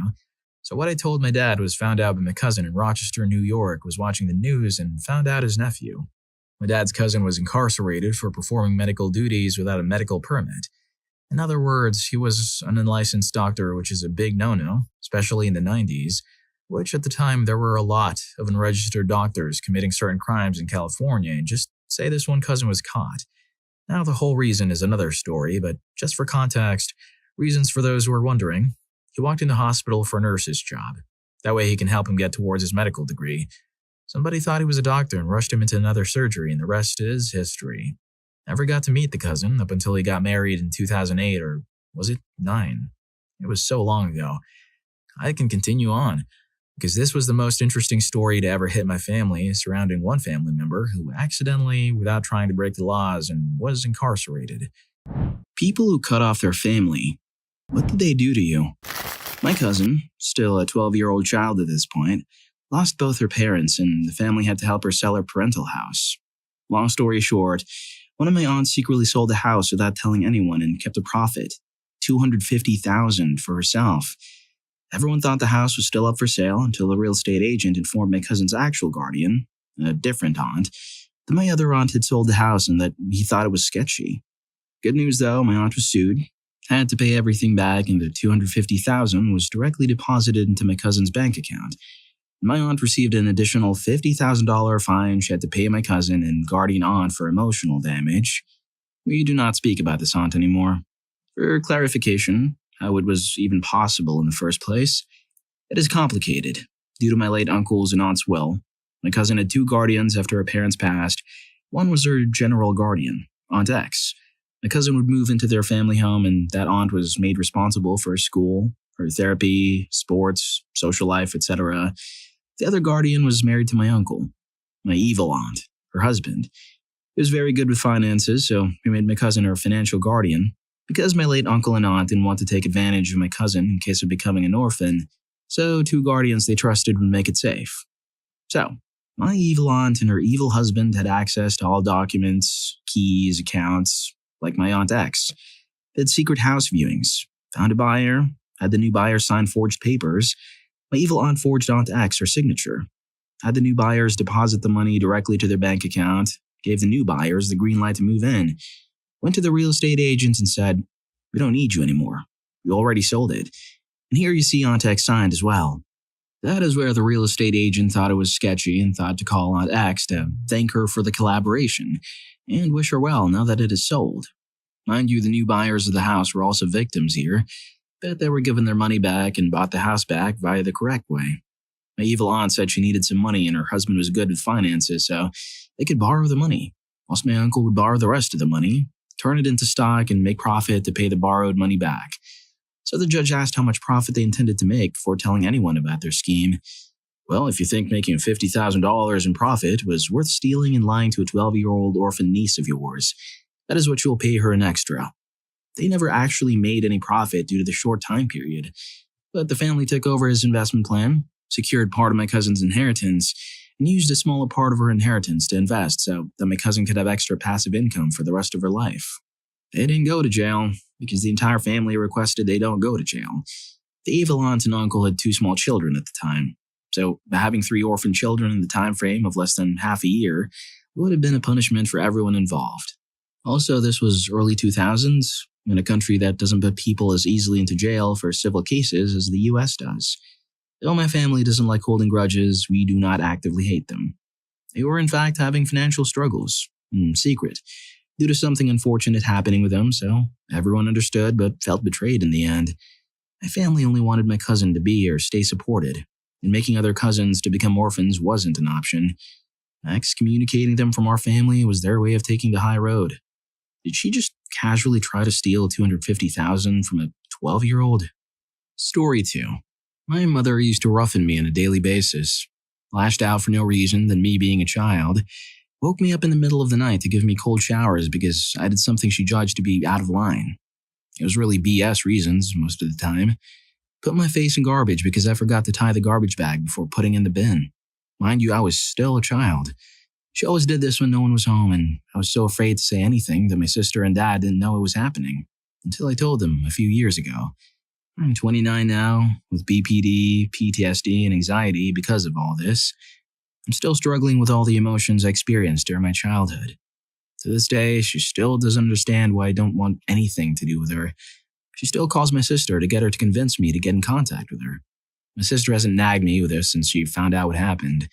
So what I told my dad was found out by my cousin in Rochester, New York, was watching the news and found out his nephew. My dad's cousin was incarcerated for performing medical duties without a medical permit. In other words, he was an unlicensed doctor, which is a big no-no, especially in the 90s, which at the time there were a lot of unregistered doctors committing certain crimes in California, and just say this one cousin was caught. Now the whole reason is another story, but just for context, reasons for those who are wondering, he walked in the hospital for a nurse's job. That way he can help him get towards his medical degree. Somebody thought he was a doctor and rushed him into another surgery, and the rest is history. Never got to meet the cousin up until he got married in 2008, or was it 9? It was so long ago. I can continue on, because this was the most interesting story to ever hit my family surrounding one family member who accidentally, without trying to break the laws, and was incarcerated. People who cut off their family, what did they do to you? My cousin, still a 12-year-old child at this point, lost both her parents and the family had to help her sell her parental house. Long story short, one of my aunts secretly sold the house without telling anyone and kept a profit, $250,000 for herself. Everyone thought the house was still up for sale until a real estate agent informed my cousin's actual guardian, a different aunt, that my other aunt had sold the house and that he thought it was sketchy. Good news though, my aunt was sued, had to pay everything back, and the $250,000 was directly deposited into my cousin's bank account. My aunt received an additional $50,000 fine she had to pay my cousin and guardian aunt for emotional damage. We do not speak about this aunt anymore. For clarification, how it was even possible in the first place, It is complicated. Due to my late uncle's and aunt's will, my cousin had two guardians after her parents passed. One was her general guardian, Aunt X. My cousin would move into their family home, and that aunt was made responsible for her school, her therapy, sports, social life, etc. The other guardian was married to my uncle, my evil aunt, her husband. He was very good with finances, so he made my cousin her financial guardian. Because my late uncle and aunt didn't want to take advantage of my cousin in case of becoming an orphan, so two guardians they trusted would make it safe. So, my evil aunt and her evil husband had access to all documents, keys, accounts, like my Aunt X. They had secret house viewings, found a buyer, had the new buyer sign forged papers. My evil aunt forged Aunt X her signature, had the new buyers deposit the money directly to their bank account, gave the new buyers the green light to move in, went to the real estate agent and said, "We don't need you anymore. We already sold it." And here you see Aunt X signed as well. That is where the real estate agent thought it was sketchy and thought to call Aunt X to thank her for the collaboration and wish her well now that it is sold. Mind you, the new buyers of the house were also victims here, but they were given their money back and bought the house back via the correct way. My evil aunt said she needed some money and her husband was good with finances, so they could borrow the money, whilst my uncle would borrow the rest of the money, turn it into stock, and make profit to pay the borrowed money back. So the judge asked how much profit they intended to make before telling anyone about their scheme. Well, if you think making $50,000 in profit was worth stealing and lying to a 12-year-old orphan niece of yours, that is what you will pay her an extra. They never actually made any profit due to the short time period, but the family took over his investment plan, secured part of my cousin's inheritance, and used a smaller part of her inheritance to invest so that my cousin could have extra passive income for the rest of her life. They didn't go to jail because the entire family requested they don't go to jail. The evil aunt and uncle had two small children at the time, so having 3 orphan children in the time frame of less than half a year would have been a punishment for everyone involved. Also, this was early 2000s, in a country that doesn't put people as easily into jail for civil cases as the US does. Though my family doesn't like holding grudges, we do not actively hate them. They were in fact having financial struggles, in secret, due to something unfortunate happening with them, so everyone understood but felt betrayed in the end. My family only wanted my cousin to be or stay supported, and making other cousins to become orphans wasn't an option. Excommunicating them from our family was their way of taking the high road. Did she just casually try to steal $250,000 from a 12-year-old? Story 2. My mother used to roughen me on a daily basis, lashed out for no reason than me being a child, woke me up in the middle of the night to give me cold showers because I did something she judged to be out of line. It was really BS reasons most of the time. Put my face in garbage because I forgot to tie the garbage bag before putting in the bin. Mind you, I was still a child. She always did this when no one was home, and I was so afraid to say anything that my sister and dad didn't know it was happening, until I told them a few years ago. I'm 29 now, with BPD, PTSD, and anxiety because of all this. I'm still struggling with all the emotions I experienced during my childhood. To this day, she still doesn't understand why I don't want anything to do with her. She still calls my sister to get her to convince me to get in contact with her. My sister hasn't nagged me with this since she found out what happened.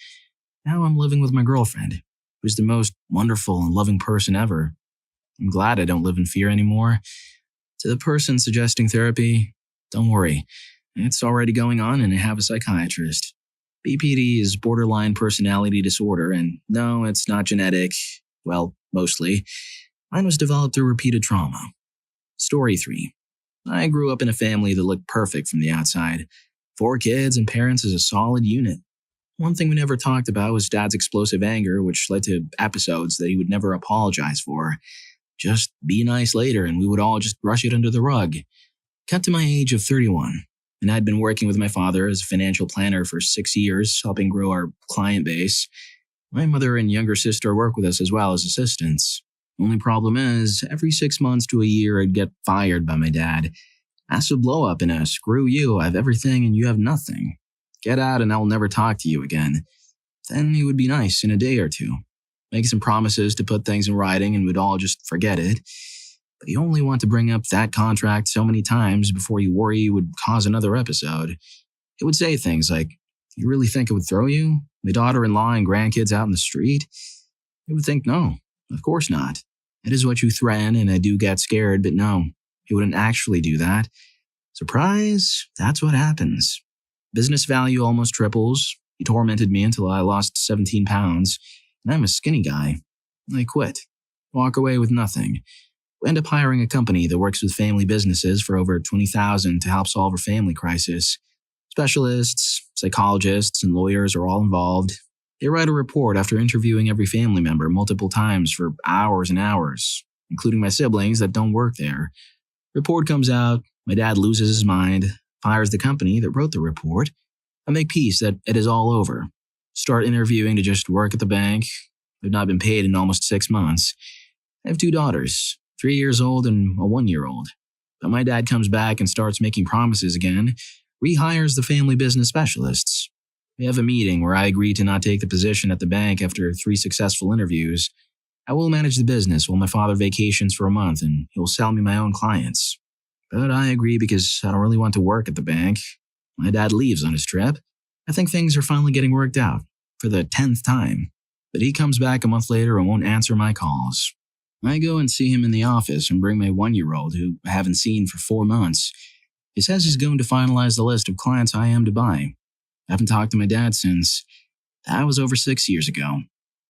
Now I'm living with my girlfriend, who's the most wonderful and loving person ever. I'm glad I don't live in fear anymore. To the person suggesting therapy, don't worry. It's already going on and I have a psychiatrist. BPD is borderline personality disorder, and no, it's not genetic. Well, mostly. Mine was developed through repeated trauma. Story 3. I grew up in a family that looked perfect from the outside. 4 kids and parents as a solid unit. One thing we never talked about was Dad's explosive anger, which led to episodes that he would never apologize for. Just be nice later and we would all just brush it under the rug. Cut to my age of 31, and I'd been working with my father as a financial planner for 6 years, helping grow our client base. My mother and younger sister work with us as well as assistants. Only problem is, every 6 months to a year I'd get fired by my dad. Massive blow up and a screw you, I have everything and you have nothing. Get out and I'll never talk to you again. Then he would be nice in a day or two. Make some promises to put things in writing and we'd all just forget it. But you only want to bring up that contract so many times before you worry you would cause another episode. It would say things like, "You really think it would throw you? My daughter-in-law and grandkids out in the street?" You would think, no, of course not. It is what you threaten and I do get scared, but no, he wouldn't actually do that. Surprise, that's what happens. Business value almost triples. He tormented me until I lost 17 pounds, and I'm a skinny guy. I quit. Walk away with nothing. We end up hiring a company that works with family businesses for over $20,000 to help solve a family crisis. Specialists, psychologists, and lawyers are all involved. They write a report after interviewing every family member multiple times for hours and hours, including my siblings that don't work there. Report comes out, my dad loses his mind, fires the company that wrote the report. I make peace that it is all over. Start interviewing to just work at the bank. I've not been paid in almost 6 months. I have 2 daughters, 3 years old and a 1-year-old. But my dad comes back and starts making promises again, rehires the family business specialists. We have a meeting where I agree to not take the position at the bank after 3 successful interviews. I will manage the business while my father vacations for a month and he'll sell me my own clients. But I agree because I don't really want to work at the bank. My dad leaves on his trip. I think things are finally getting worked out, for the 10th time. But he comes back a month later and won't answer my calls. I go and see him in the office and bring my 1-year-old, who I haven't seen for 4 months. He says he's going to finalize the list of clients I am to buy. I haven't talked to my dad since. That was over 6 years ago.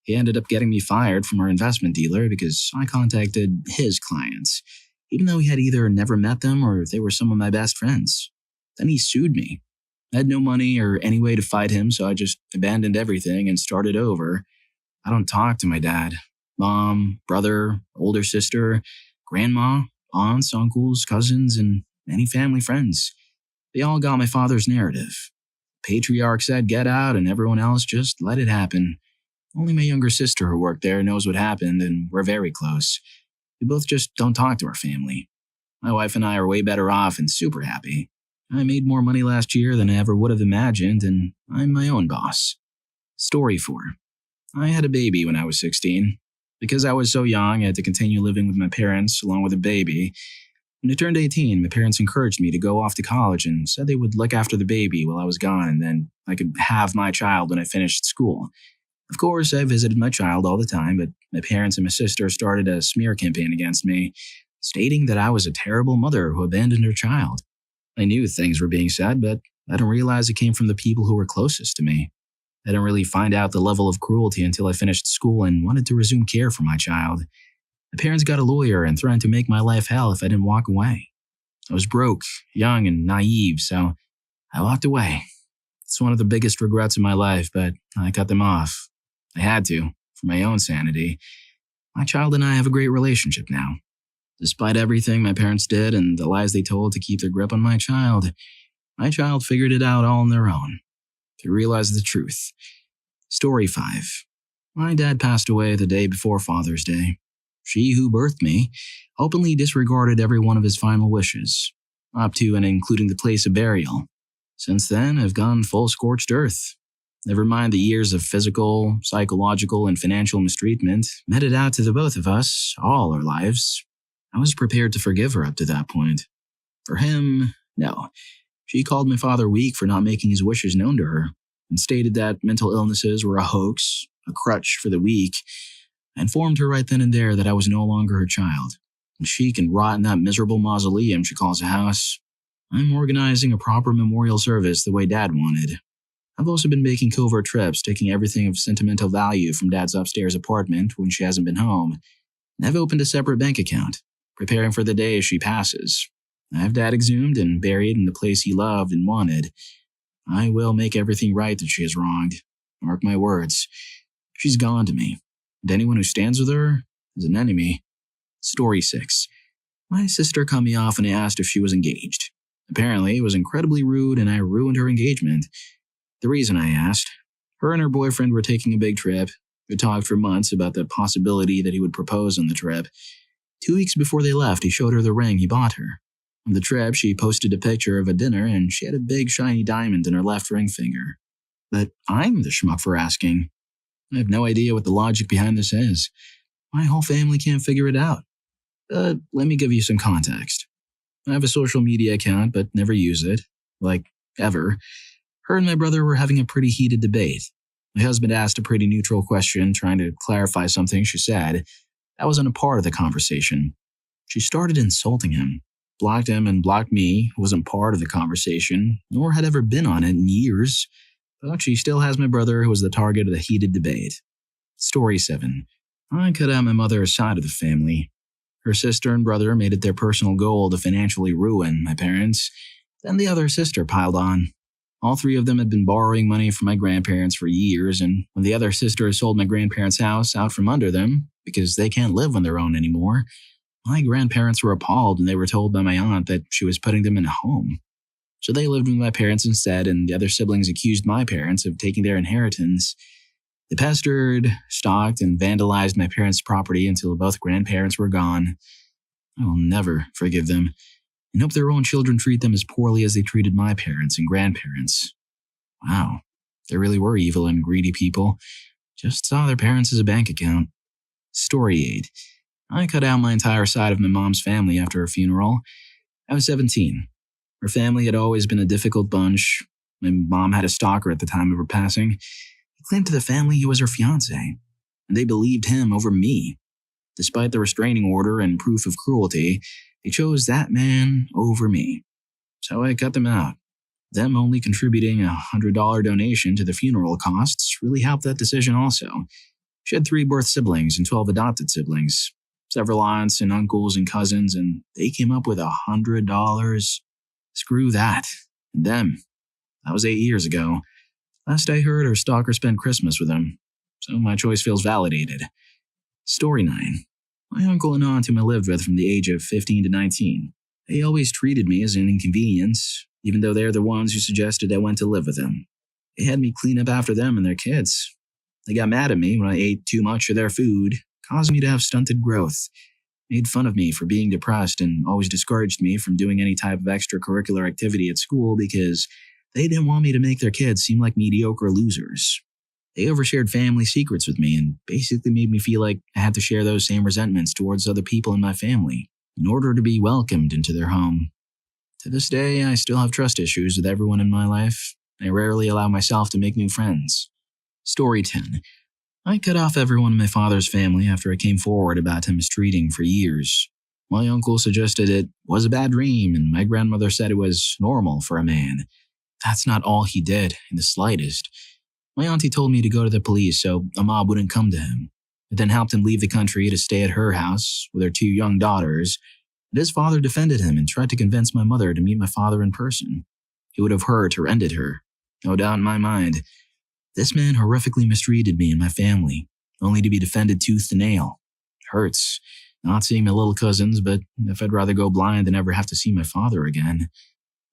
He ended up getting me fired from our investment dealer because I contacted his clients, even though he had either never met them or they were some of my best friends. Then he sued me. I had no money or any way to fight him, so I just abandoned everything and started over. I don't talk to my dad. Mom, brother, older sister, grandma, aunts, uncles, cousins, and many family friends. They all got my father's narrative. Patriarch said get out and everyone else just let it happen. Only my younger sister who worked there knows what happened and we're very close. We both just don't talk to our family. My wife and I are way better off and super happy. I made more money last year than I ever would have imagined and I'm my own boss. Story 4. I had a baby when I was 16. Because I was so young, I had to continue living with my parents along with a baby. When I turned 18, my parents encouraged me to go off to college and said they would look after the baby while I was gone and then I could have my child when I finished school. Of course, I visited my child all the time, but my parents and my sister started a smear campaign against me, stating that I was a terrible mother who abandoned her child. I knew things were being said, but I didn't realize it came from the people who were closest to me. I didn't really find out the level of cruelty until I finished school and wanted to resume care for my child. My parents got a lawyer and threatened to make my life hell if I didn't walk away. I was broke, young, and naive, so I walked away. It's one of the biggest regrets of my life, but I cut them off. I had to, for my own sanity. My child and I have a great relationship now. Despite everything my parents did and the lies they told to keep their grip on my child figured it out all on their own. They realized the truth. Story 5. My dad passed away the day before Father's Day. She who birthed me openly disregarded every one of his final wishes, up to and including the place of burial. Since then, I've gone full scorched earth. Never mind the years of physical, psychological, and financial mistreatment meted out to the both of us all our lives. I was prepared to forgive her up to that point. For him, no. She called my father weak for not making his wishes known to her, and stated that mental illnesses were a hoax, a crutch for the weak. I informed her right then and there that I was no longer her child, and she can rot in that miserable mausoleum she calls a house. I'm organizing a proper memorial service the way Dad wanted. I've also been making covert trips, taking everything of sentimental value from Dad's upstairs apartment when she hasn't been home. And I've opened a separate bank account, preparing for the day she passes. I have Dad exhumed and buried in the place he loved and wanted. I will make everything right that she has wronged. Mark my words. She's gone to me, and anyone who stands with her is an enemy. Story 6. My sister cut me off when I asked if she was engaged. Apparently, it was incredibly rude and I ruined her engagement. The reason I asked, her and her boyfriend were taking a big trip. We talked for months about the possibility that he would propose on the trip. 2 weeks before they left, he showed her the ring he bought her. On the trip, she posted a picture of a dinner and she had a big shiny diamond in her left ring finger. But I'm the schmuck for asking. I have no idea what the logic behind this is. My whole family can't figure it out. Let me give you some context. I have a social media account but never use it. Like, ever. Her and my brother were having a pretty heated debate. My husband asked a pretty neutral question, trying to clarify something she said. That wasn't a part of the conversation. She started insulting him, blocked him and blocked me, who wasn't part of the conversation, nor had ever been on it in years, but she still has my brother who was the target of the heated debate. Story 7. I cut out my mother's side of the family. Her sister and brother made it their personal goal to financially ruin my parents. Then the other sister piled on. All three of them had been borrowing money from my grandparents for years, and when the other sister sold my grandparents' house out from under them, because they can't live on their own anymore, my grandparents were appalled when they were told by my aunt that she was putting them in a home. So they lived with my parents instead, and the other siblings accused my parents of taking their inheritance. They pestered, stalked, and vandalized my parents' property until both grandparents were gone. I will never forgive them, and hope their own children treat them as poorly as they treated my parents and grandparents. Wow, they really were evil and greedy people. Just saw their parents as a bank account. Story 8. I cut out my entire side of my mom's family after her funeral. I was 17. Her family had always been a difficult bunch. My mom had a stalker at the time of her passing. He claimed to the family he was her fiancé, and they believed him over me. Despite the restraining order and proof of cruelty, they chose that man over me. So I cut them out. Them only contributing a $100 donation to the funeral costs really helped that decision also. She had 3 birth siblings and 12 adopted siblings, several aunts and uncles and cousins, and they came up with $100. Screw that. And them. That was 8 years ago. Last I heard, her stalker spent Christmas with him, so my choice feels validated. Story 9. My uncle and aunt whom I lived with from the age of 15 to 19. They always treated me as an inconvenience, even though they're the ones who suggested I went to live with them. They had me clean up after them and their kids. They got mad at me when I ate too much of their food, causing me to have stunted growth. Made fun of me for being depressed and always discouraged me from doing any type of extracurricular activity at school because they didn't want me to make their kids seem like mediocre losers. They overshared family secrets with me and basically made me feel like I had to share those same resentments towards other people in my family in order to be welcomed into their home. To this day, I still have trust issues with everyone in my life. I rarely allow myself to make new friends. Story 10. I cut off everyone in my father's family after I came forward about him mistreating for years. My uncle suggested it was a bad dream, and my grandmother said it was normal for a man. That's not all he did, in the slightest. My auntie told me to go to the police so a mob wouldn't come to him. It then helped him leave the country to stay at her house with her 2 young daughters. And his father defended him and tried to convince my mother to meet my father in person. He would have hurt or ended her. No doubt in my mind. This man horrifically mistreated me and my family, only to be defended tooth and nail. It hurts, not seeing my little cousins, but if I'd rather go blind than ever have to see my father again.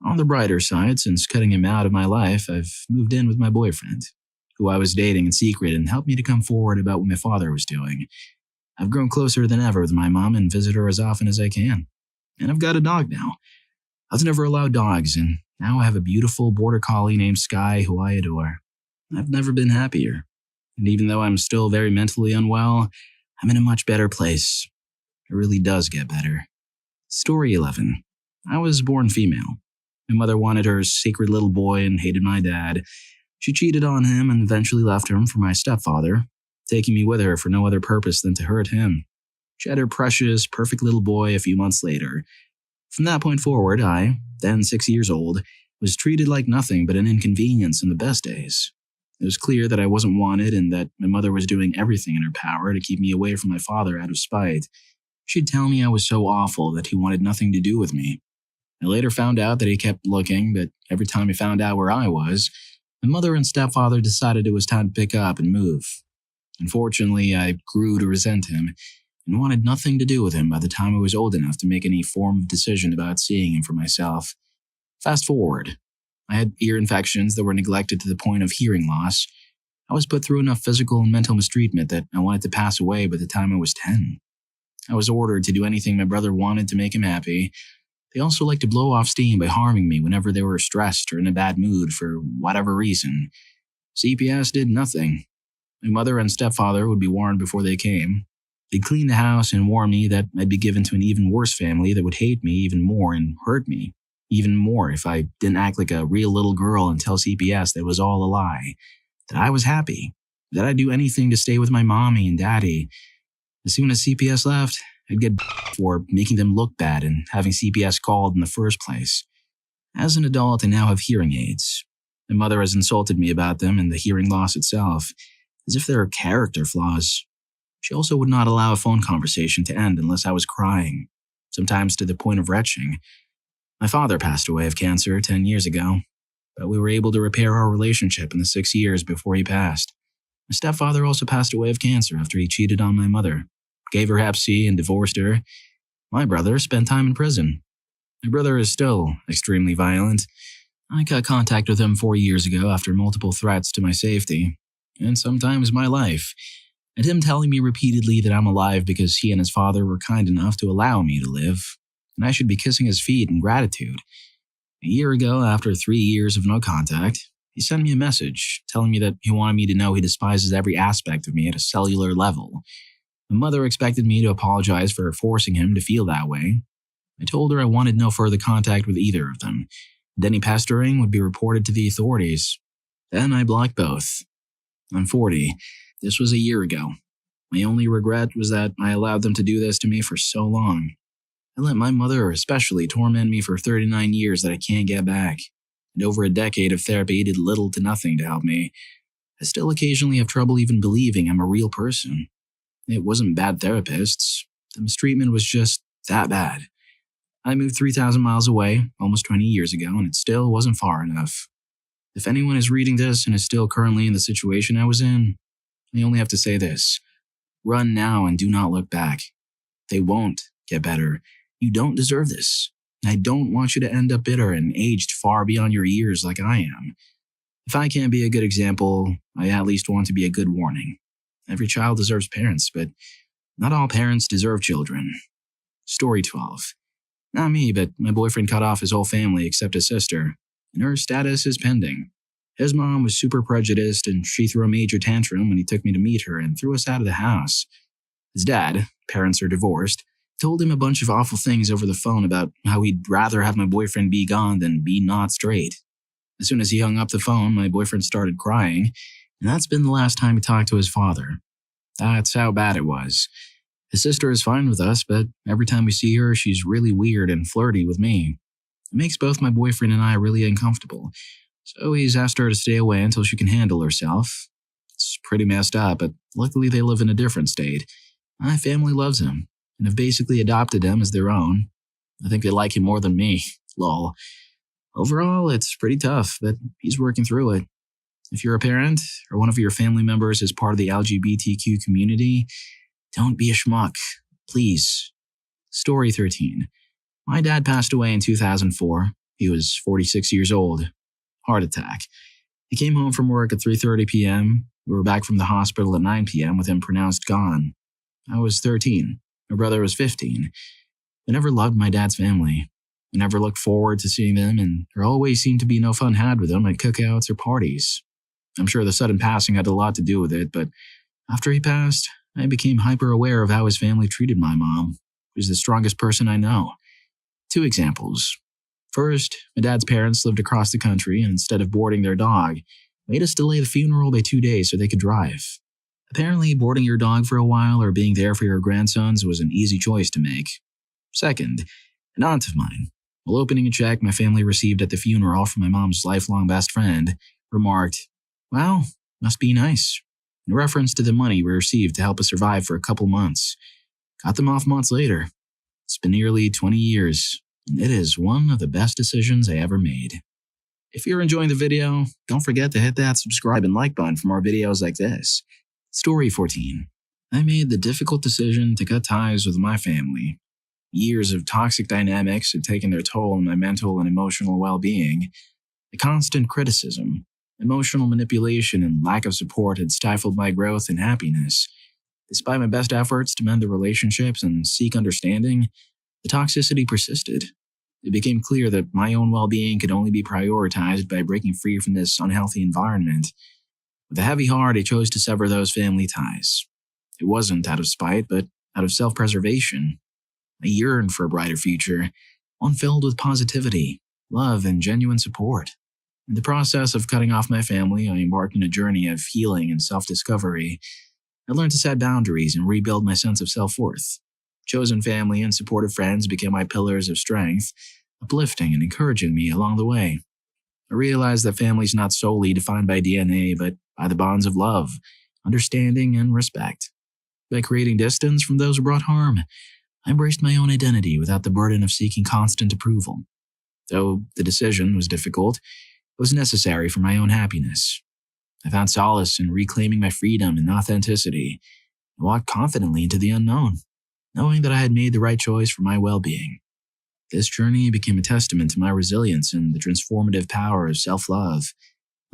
On the brighter side, since cutting him out of my life, I've moved in with my boyfriend, who I was dating in secret and helped me to come forward about what my father was doing. I've grown closer than ever with my mom and visit her as often as I can. And I've got a dog now. I was never allowed dogs, and now I have a beautiful border collie named Sky who I adore. I've never been happier. And even though I'm still very mentally unwell, I'm in a much better place. It really does get better. Story 11. I was born female. My mother wanted her sacred little boy and hated my dad. She cheated on him and eventually left him for my stepfather, taking me with her for no other purpose than to hurt him. She had her precious, perfect little boy a few months later. From that point forward, I, then 6 years old, was treated like nothing but an inconvenience in the best days. It was clear that I wasn't wanted and that my mother was doing everything in her power to keep me away from my father out of spite. She'd tell me I was so awful that he wanted nothing to do with me. I later found out that he kept looking, but every time he found out where I was, my mother and stepfather decided it was time to pick up and move. Unfortunately, I grew to resent him and wanted nothing to do with him by the time I was old enough to make any form of decision about seeing him for myself. Fast forward. I had ear infections that were neglected to the point of hearing loss. I was put through enough physical and mental mistreatment that I wanted to pass away by the time I was 10. I was ordered to do anything my brother wanted to make him happy. They also liked to blow off steam by harming me whenever they were stressed or in a bad mood for whatever reason. CPS did nothing. My mother and stepfather would be warned before they came. They'd clean the house and warn me that I'd be given to an even worse family that would hate me even more and hurt me even more if I didn't act like a real little girl and tell CPS that it was all a lie, that I was happy, that I'd do anything to stay with my mommy and daddy. As soon as CPS left, I'd get for making them look bad and having CPS called in the first place. As an adult, I now have hearing aids. My mother has insulted me about them and the hearing loss itself, as if there are character flaws. She also would not allow a phone conversation to end unless I was crying, sometimes to the point of retching. My father passed away of cancer 10 years ago, but we were able to repair our relationship in the 6 years before he passed. My stepfather also passed away of cancer after he cheated on my mother, gave her Hep C and divorced her. My brother spent time in prison. My brother is still extremely violent. I cut contact with him 4 years ago after multiple threats to my safety, and sometimes my life, and him telling me repeatedly that I'm alive because he and his father were kind enough to allow me to live, and I should be kissing his feet in gratitude. A year ago, after 3 years of no contact, he sent me a message telling me that he wanted me to know he despises every aspect of me at a cellular level. My mother expected me to apologize for forcing him to feel that way. I told her I wanted no further contact with either of them. Any pestering would be reported to the authorities. Then I blocked both. I'm 40. This was a year ago. My only regret was that I allowed them to do this to me for so long. I let my mother especially torment me for 39 years that I can't get back. And over a decade of therapy did little to nothing to help me. I still occasionally have trouble even believing I'm a real person. It wasn't bad therapists. The mistreatment was just that bad. I moved 3,000 miles away almost 20 years ago, and it still wasn't far enough. If anyone is reading this and is still currently in the situation I was in, I only have to say this. Run now and do not look back. They won't get better. You don't deserve this. I don't want you to end up bitter and aged far beyond your years like I am. If I can't be a good example, I at least want to be a good warning. Every child deserves parents, but not all parents deserve children. Story 12. Not me, but my boyfriend cut off his whole family except his sister, and her status is pending. His mom was super prejudiced, and she threw a major tantrum when he took me to meet her and threw us out of the house. His dad, parents are divorced, told him a bunch of awful things over the phone about how he'd rather have my boyfriend be gone than be not straight. As soon as he hung up the phone, my boyfriend started crying, and that's been the last time he talked to his father. That's how bad it was. His sister is fine with us, but every time we see her, she's really weird and flirty with me. It makes both my boyfriend and I really uncomfortable, so he's asked her to stay away until she can handle herself. It's pretty messed up, but luckily they live in a different state. My family loves him, and have basically adopted him as their own. I think they like him more than me, lol. Overall, it's pretty tough, but he's working through it. If you're a parent, or one of your family members is part of the LGBTQ community, don't be a schmuck, please. Story 13. My dad passed away in 2004. He was 46 years old. Heart attack. He came home from work at 3:30 p.m. We were back from the hospital at 9 p.m. with him pronounced gone. I was 13. My brother was 15. I never loved my dad's family. I never looked forward to seeing them, and there always seemed to be no fun had with them at cookouts or parties. I'm sure the sudden passing had a lot to do with it, but after he passed, I became hyper-aware of how his family treated my mom, who's the strongest person I know. 2 examples. First, my dad's parents lived across the country, and instead of boarding their dog, made us delay the funeral by 2 days so they could drive. Apparently, boarding your dog for a while or being there for your grandsons was an easy choice to make. Second, an aunt of mine, while opening a check my family received at the funeral from my mom's lifelong best friend, remarked, "Wow, must be nice," in reference to the money we received to help us survive for a couple months. Got them off months later. It's been nearly 20 years, and it is one of the best decisions I ever made. If you're enjoying the video, don't forget to hit that subscribe and like button for more videos like this. Story 14. I made the difficult decision to cut ties with my family. Years of toxic dynamics had taken their toll on my mental and emotional well-being. The constant criticism, emotional manipulation, and lack of support had stifled my growth and happiness. Despite my best efforts to mend the relationships and seek understanding, the toxicity persisted. It became clear that my own well-being could only be prioritized by breaking free from this unhealthy environment. With a heavy heart, I chose to sever those family ties. It wasn't out of spite, but out of self-preservation. I yearned for a brighter future, one filled with positivity, love, and genuine support. In the process of cutting off my family, I embarked on a journey of healing and self-discovery. I learned to set boundaries and rebuild my sense of self-worth. Chosen family and supportive friends became my pillars of strength, uplifting and encouraging me along the way. I realized that family is not solely defined by DNA, but by the bonds of love, understanding, and respect. By creating distance from those who brought harm, I embraced my own identity without the burden of seeking constant approval. Though the decision was difficult, it was necessary for my own happiness. I found solace in reclaiming my freedom and authenticity, and walked confidently into the unknown, knowing that I had made the right choice for my well-being. This journey became a testament to my resilience and the transformative power of self-love.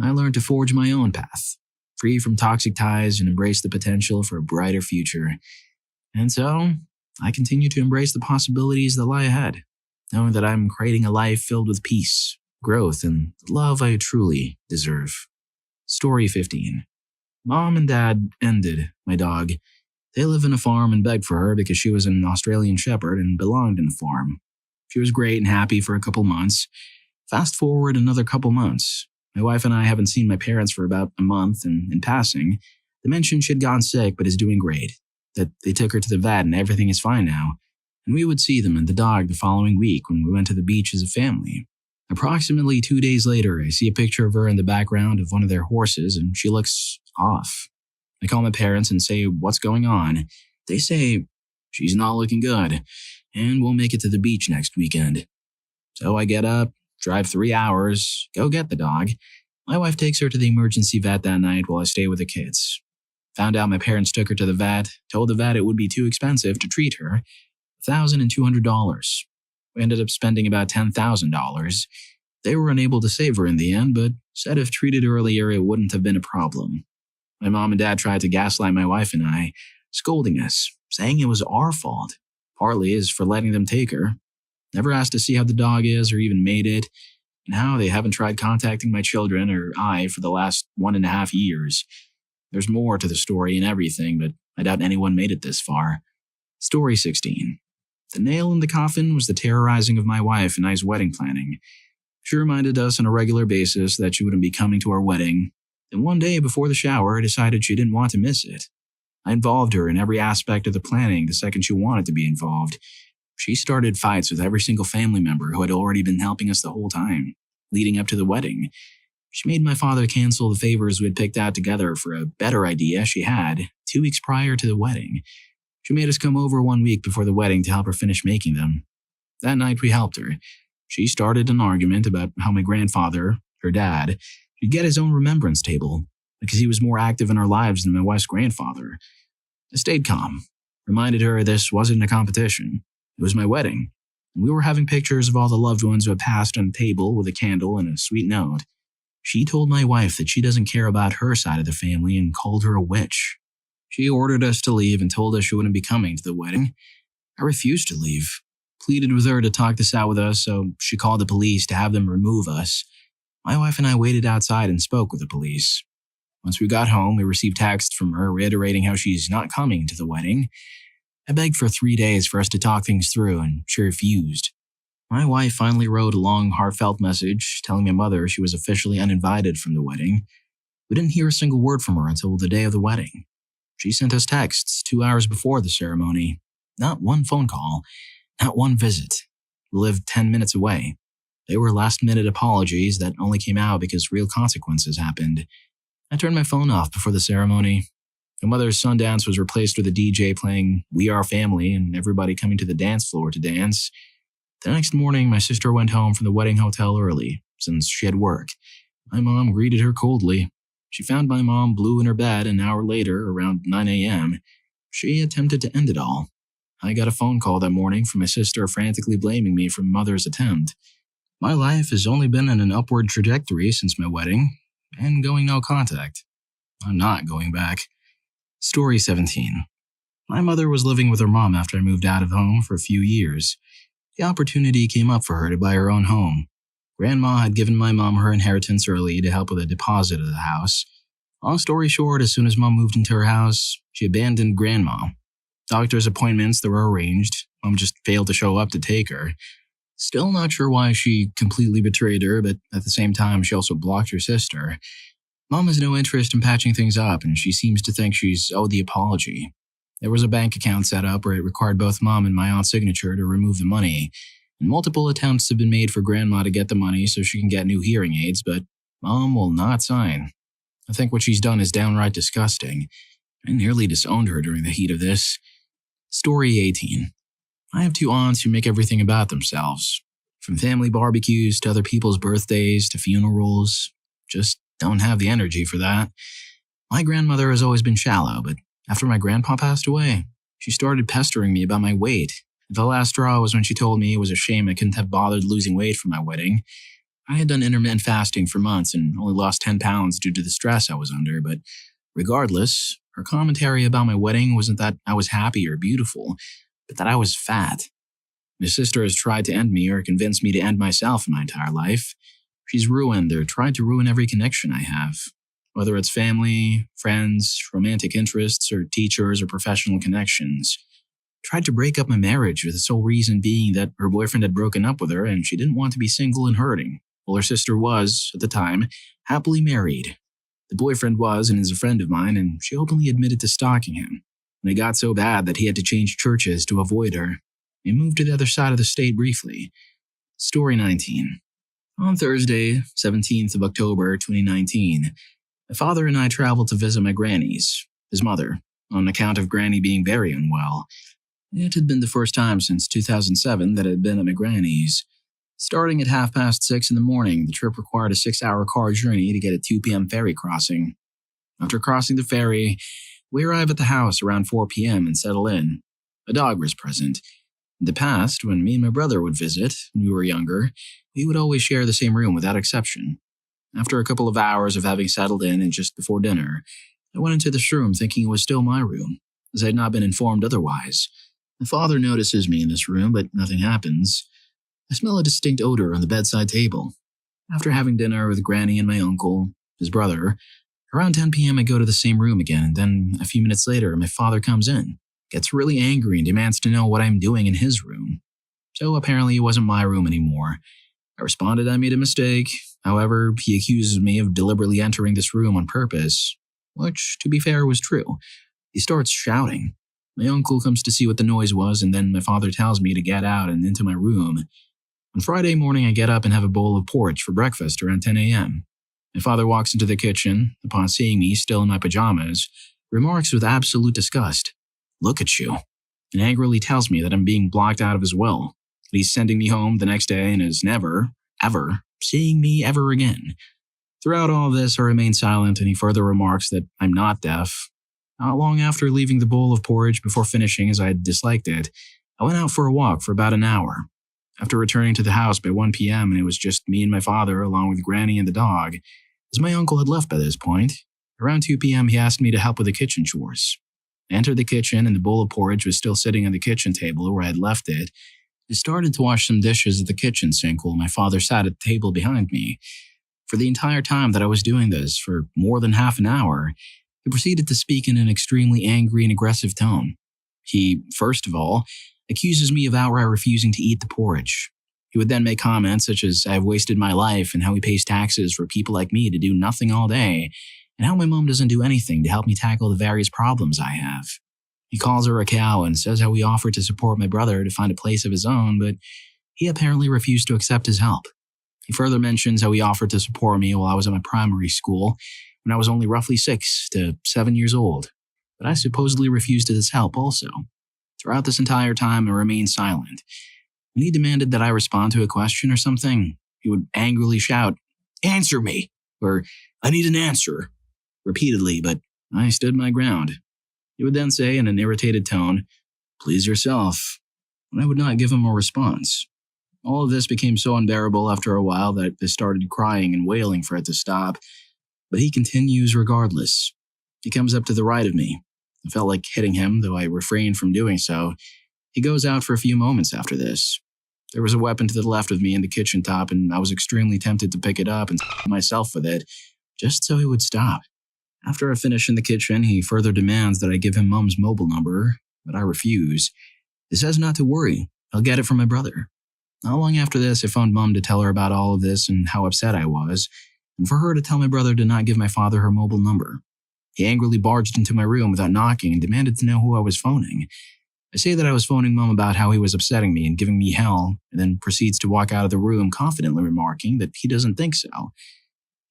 I learned to forge my own path, free from toxic ties, and embrace the potential for a brighter future. And so, I continue to embrace the possibilities that lie ahead, knowing that I'm creating a life filled with peace, growth, and the love I truly deserve. Story 15. Mom and Dad ended my dog. They live in a farm and begged for her because she was an Australian Shepherd and belonged in the farm. She was great and happy for a couple months. Fast forward another couple months. My wife and I haven't seen my parents for about a month, and in passing, they mentioned she'd gotten sick but is doing great, that they took her to the vet and everything is fine now, and we would see them and the dog the following week when we went to the beach as a family. Approximately 2 days later, I see a picture of her in the background of one of their horses, and she looks off. I call my parents and say, "What's going on?" They say, "She's not looking good, and we'll make it to the beach next weekend." So I get up, drive 3 hours, go get the dog. My wife takes her to the emergency vet that night while I stay with the kids. Found out my parents took her to the vet, told the vet it would be too expensive to treat her, $1,200. We ended up spending about $10,000. They were unable to save her in the end, but said if treated earlier, it wouldn't have been a problem. My mom and dad tried to gaslight my wife and I, scolding us, saying it was our fault, partly is for letting them take her. Never asked to see how the dog is or even made it. Now they haven't tried contacting my children or I for the last 1.5 years. There's more to the story and everything, but I doubt anyone made it this far. Story 16. The nail in the coffin was the terrorizing of my wife and I's wedding planning. She reminded us on a regular basis that she wouldn't be coming to our wedding. Then one day before the shower, I decided she didn't want to miss it. I involved her in every aspect of the planning the second she wanted to be involved. She started fights with every single family member who had already been helping us the whole time, leading up to the wedding. She made my father cancel the favors we had picked out together for a better idea she had 2 weeks prior to the wedding. She made us come over 1 week before the wedding to help her finish making them. That night we helped her. She started an argument about how my grandfather, her dad, should get his own remembrance table because he was more active in our lives than my wife's grandfather. I stayed calm, reminded her this wasn't a competition. It was my wedding, and we were having pictures of all the loved ones who had passed on a table with a candle and a sweet note. She told my wife that she doesn't care about her side of the family and called her a witch. She ordered us to leave and told us she wouldn't be coming to the wedding. I refused to leave, pleaded with her to talk this out with us, so she called the police to have them remove us. My wife and I waited outside and spoke with the police. Once we got home, we received texts from her reiterating how she's not coming to the wedding. I begged for 3 days for us to talk things through, and she refused. My wife finally wrote a long, heartfelt message telling my mother she was officially uninvited from the wedding. We didn't hear a single word from her until the day of the wedding. She sent us texts 2 hours before the ceremony. Not one phone call, not one visit. We lived 10 minutes away. They were last-minute apologies that only came out because real consequences happened. I turned my phone off before the ceremony. My mother's Sundance was replaced with a DJ playing We Are Family and everybody coming to the dance floor to dance. The next morning, my sister went home from the wedding hotel early, since she had work. My mom greeted her coldly. She found my mom blue in her bed an hour later, around 9 a.m. She attempted to end it all. I got a phone call that morning from my sister frantically blaming me for my mother's attempt. My life has only been in an upward trajectory since my wedding, and going no contact. I'm not going back. Story 17. My mother was living with her mom after I moved out of home for a few years. The opportunity came up for her to buy her own home. Grandma had given my mom her inheritance early to help with a deposit of the house. Long story short, as soon as Mom moved into her house, she abandoned Grandma. Doctor's appointments that were arranged, Mom just failed to show up to take her. Still not sure why she completely betrayed her, but at the same time, she also blocked her sister. Mom has no interest in patching things up, and she seems to think she's owed the apology. There was a bank account set up where it required both Mom and my aunt's signature to remove the money, and multiple attempts have been made for Grandma to get the money so she can get new hearing aids, but Mom will not sign. I think what she's done is downright disgusting. I nearly disowned her during the heat of this. Story 18. I have two aunts who make everything about themselves. From family barbecues to other people's birthdays to funerals. Just don't have the energy for that. My grandmother has always been shallow, but after my grandpa passed away, she started pestering me about my weight. The last straw was when she told me it was a shame I couldn't have bothered losing weight for my wedding. I had done intermittent fasting for months and only lost 10 pounds due to the stress I was under, but regardless, her commentary about my wedding wasn't that I was happy or beautiful, but that I was fat. My sister has tried to end me or convince me to end myself in my entire life. She's ruined or tried to ruin every connection I have, whether it's family, friends, romantic interests, or teachers or professional connections. Tried to break up my marriage with the sole reason being that her boyfriend had broken up with her and she didn't want to be single and hurting, while her sister was, at the time, happily married. The boyfriend was and is a friend of mine, and she openly admitted to stalking him. And it got so bad that he had to change churches to avoid her. He moved to the other side of the state briefly. Story 19. On Thursday, 17th of October, 2019, my father and I traveled to visit my granny's, his mother, on account of Granny being very unwell. It had been the first time since 2007 that I had been at my granny's. Starting at 6:30 in the morning, the trip required a 6-hour car journey to get a 2 p.m. ferry crossing. After crossing the ferry, we arrive at the house around 4 p.m. and settle in. A dog was present. In the past, when me and my brother would visit, when we were younger, we would always share the same room without exception. After a couple of hours of having settled in and just before dinner, I went into this room thinking it was still my room, as I had not been informed otherwise. My father notices me in this room, but nothing happens. I smell a distinct odor on the bedside table. After having dinner with Granny and my uncle, his brother, around 10 p.m. I go to the same room again, and then a few minutes later my father comes in, gets really angry and demands to know what I'm doing in his room. So apparently it wasn't my room anymore. I responded I made a mistake. However, he accuses me of deliberately entering this room on purpose, which, to be fair, was true. He starts shouting. My uncle comes to see what the noise was, and then my father tells me to get out and into my room. On Friday morning, I get up and have a bowl of porridge for breakfast around 10 a.m. My father walks into the kitchen, upon seeing me still in my pajamas, remarks with absolute disgust, "Look at you," and angrily tells me that I'm being blocked out of his will, that he's sending me home the next day and is never, ever, seeing me ever again. Throughout all of this, I remain silent, and he further remarks that I'm not deaf. Not long after leaving the bowl of porridge before finishing as I had disliked it, I went out for a walk for about an hour. After returning to the house by 1 p.m. and it was just me and my father along with Granny and the dog, as my uncle had left by this point, around 2 p.m. he asked me to help with the kitchen chores. I entered the kitchen and the bowl of porridge was still sitting on the kitchen table where I had left it. I started to wash some dishes at the kitchen sink while my father sat at the table behind me. For the entire time that I was doing this, for more than half an hour, he proceeded to speak in an extremely angry and aggressive tone. He, first of all, accuses me of outright refusing to eat the porridge. He would then make comments such as I have wasted my life and how he pays taxes for people like me to do nothing all day, and how my mom doesn't do anything to help me tackle the various problems I have. He calls her a cow and says how he offered to support my brother to find a place of his own, but he apparently refused to accept his help. He further mentions how he offered to support me while I was at my primary school when I was only roughly 6 to 7 years old, but I supposedly refused his help also. Throughout this entire time, I remained silent. When he demanded that I respond to a question or something, he would angrily shout, "Answer me!" or "I need an answer," repeatedly, but I stood my ground. He would then say in an irritated tone, "Please yourself," and I would not give him a response. All of this became so unbearable after a while that I started crying and wailing for it to stop, but he continues regardless. He comes up to the right of me. I felt like hitting him, though I refrained from doing so. He goes out for a few moments after this. There was a weapon to the left of me in the kitchen top, and I was extremely tempted to pick it up and myself with it, just so he would stop. After I finish in the kitchen, he further demands that I give him Mom's mobile number, but I refuse. He says not to worry, I'll get it from my brother. Not long after this, I phoned Mom to tell her about all of this and how upset I was. and for her to tell my brother to not give my father her mobile number. He angrily barged into my room without knocking and demanded to know who I was phoning. I say that I was phoning Mom about how he was upsetting me and giving me hell, and then proceeds to walk out of the room confidently remarking that he doesn't think so.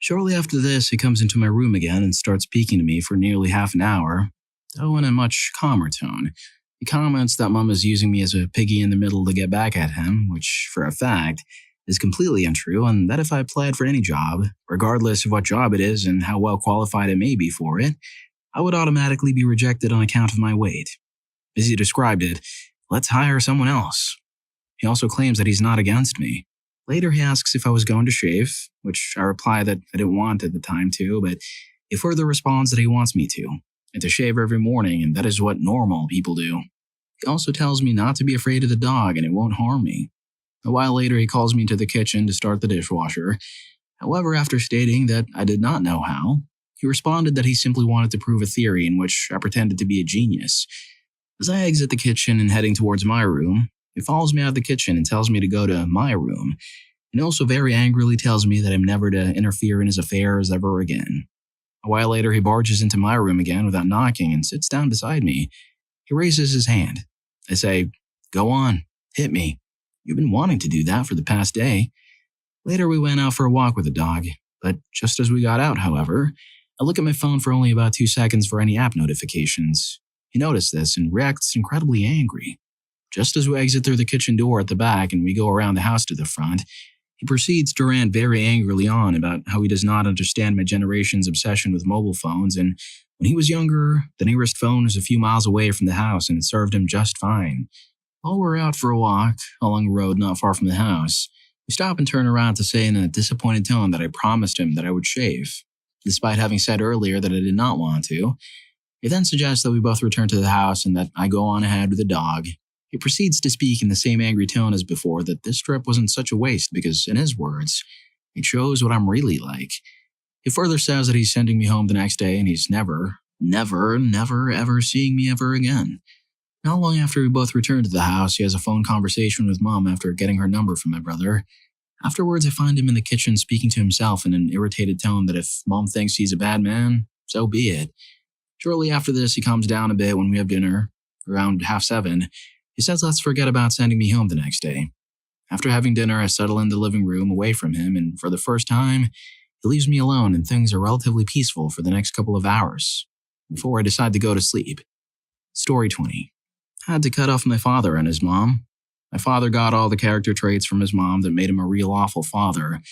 Shortly after this, he comes into my room again and starts speaking to me for nearly half an hour, though in a much calmer tone. He comments that Mom is using me as a piggy in the middle to get back at him, which, for a fact, is completely untrue, and that if I applied for any job, regardless of what job it is and how well qualified I may be for it, I would automatically be rejected on account of my weight. As he described it, let's hire someone else. He also claims that he's not against me. Later, he asks if I was going to shave, which I reply that I didn't want at the time to, but he further responds that he wants me to, and to shave every morning, and that is what normal people do. He also tells me not to be afraid of the dog and it won't harm me. A while later, he calls me into the kitchen to start the dishwasher. However, after stating that I did not know how, he responded that he simply wanted to prove a theory in which I pretended to be a genius. As I exit the kitchen and heading towards my room, he follows me out of the kitchen and tells me to go to my room, and also very angrily tells me that I'm never to interfere in his affairs ever again. A while later, he barges into my room again without knocking and sits down beside me. He raises his hand. I say, "Go on, hit me. You've been wanting to do that for the past day." Later, we went out for a walk with the dog, but just as we got out, however, I look at my phone for only about 2 seconds for any app notifications. He noticed this and reacts incredibly angry. Just as we exit through the kitchen door at the back and we go around the house to the front, he proceeds to rant very angrily on about how he does not understand my generation's obsession with mobile phones, and when he was younger, the nearest phone was a few miles away from the house and it served him just fine. While we're out for a walk along a road not far from the house, we stop and turn around to say in a disappointed tone that I promised him that I would shave, despite having said earlier that I did not want to. He then suggests that we both return to the house and that I go on ahead with the dog. He proceeds to speak in the same angry tone as before that this trip wasn't such a waste because, in his words, it shows what I'm really like. He further says that he's sending me home the next day and he's never ever seeing me ever again. Not long after we both return to the house, he has a phone conversation with Mom after getting her number from my brother. Afterwards, I find him in the kitchen speaking to himself in an irritated tone that if Mom thinks he's a bad man, so be it. Shortly after this, he calms down a bit when we have dinner, around 7:30. He says let's forget about sending me home the next day. After having dinner, I settle in the living room away from him, and for the first time, he leaves me alone and things are relatively peaceful for the next couple of hours, before I decide to go to sleep. Story 20. I had to cut off my father and his mom. My father got all the character traits from his mom that made him a real awful father.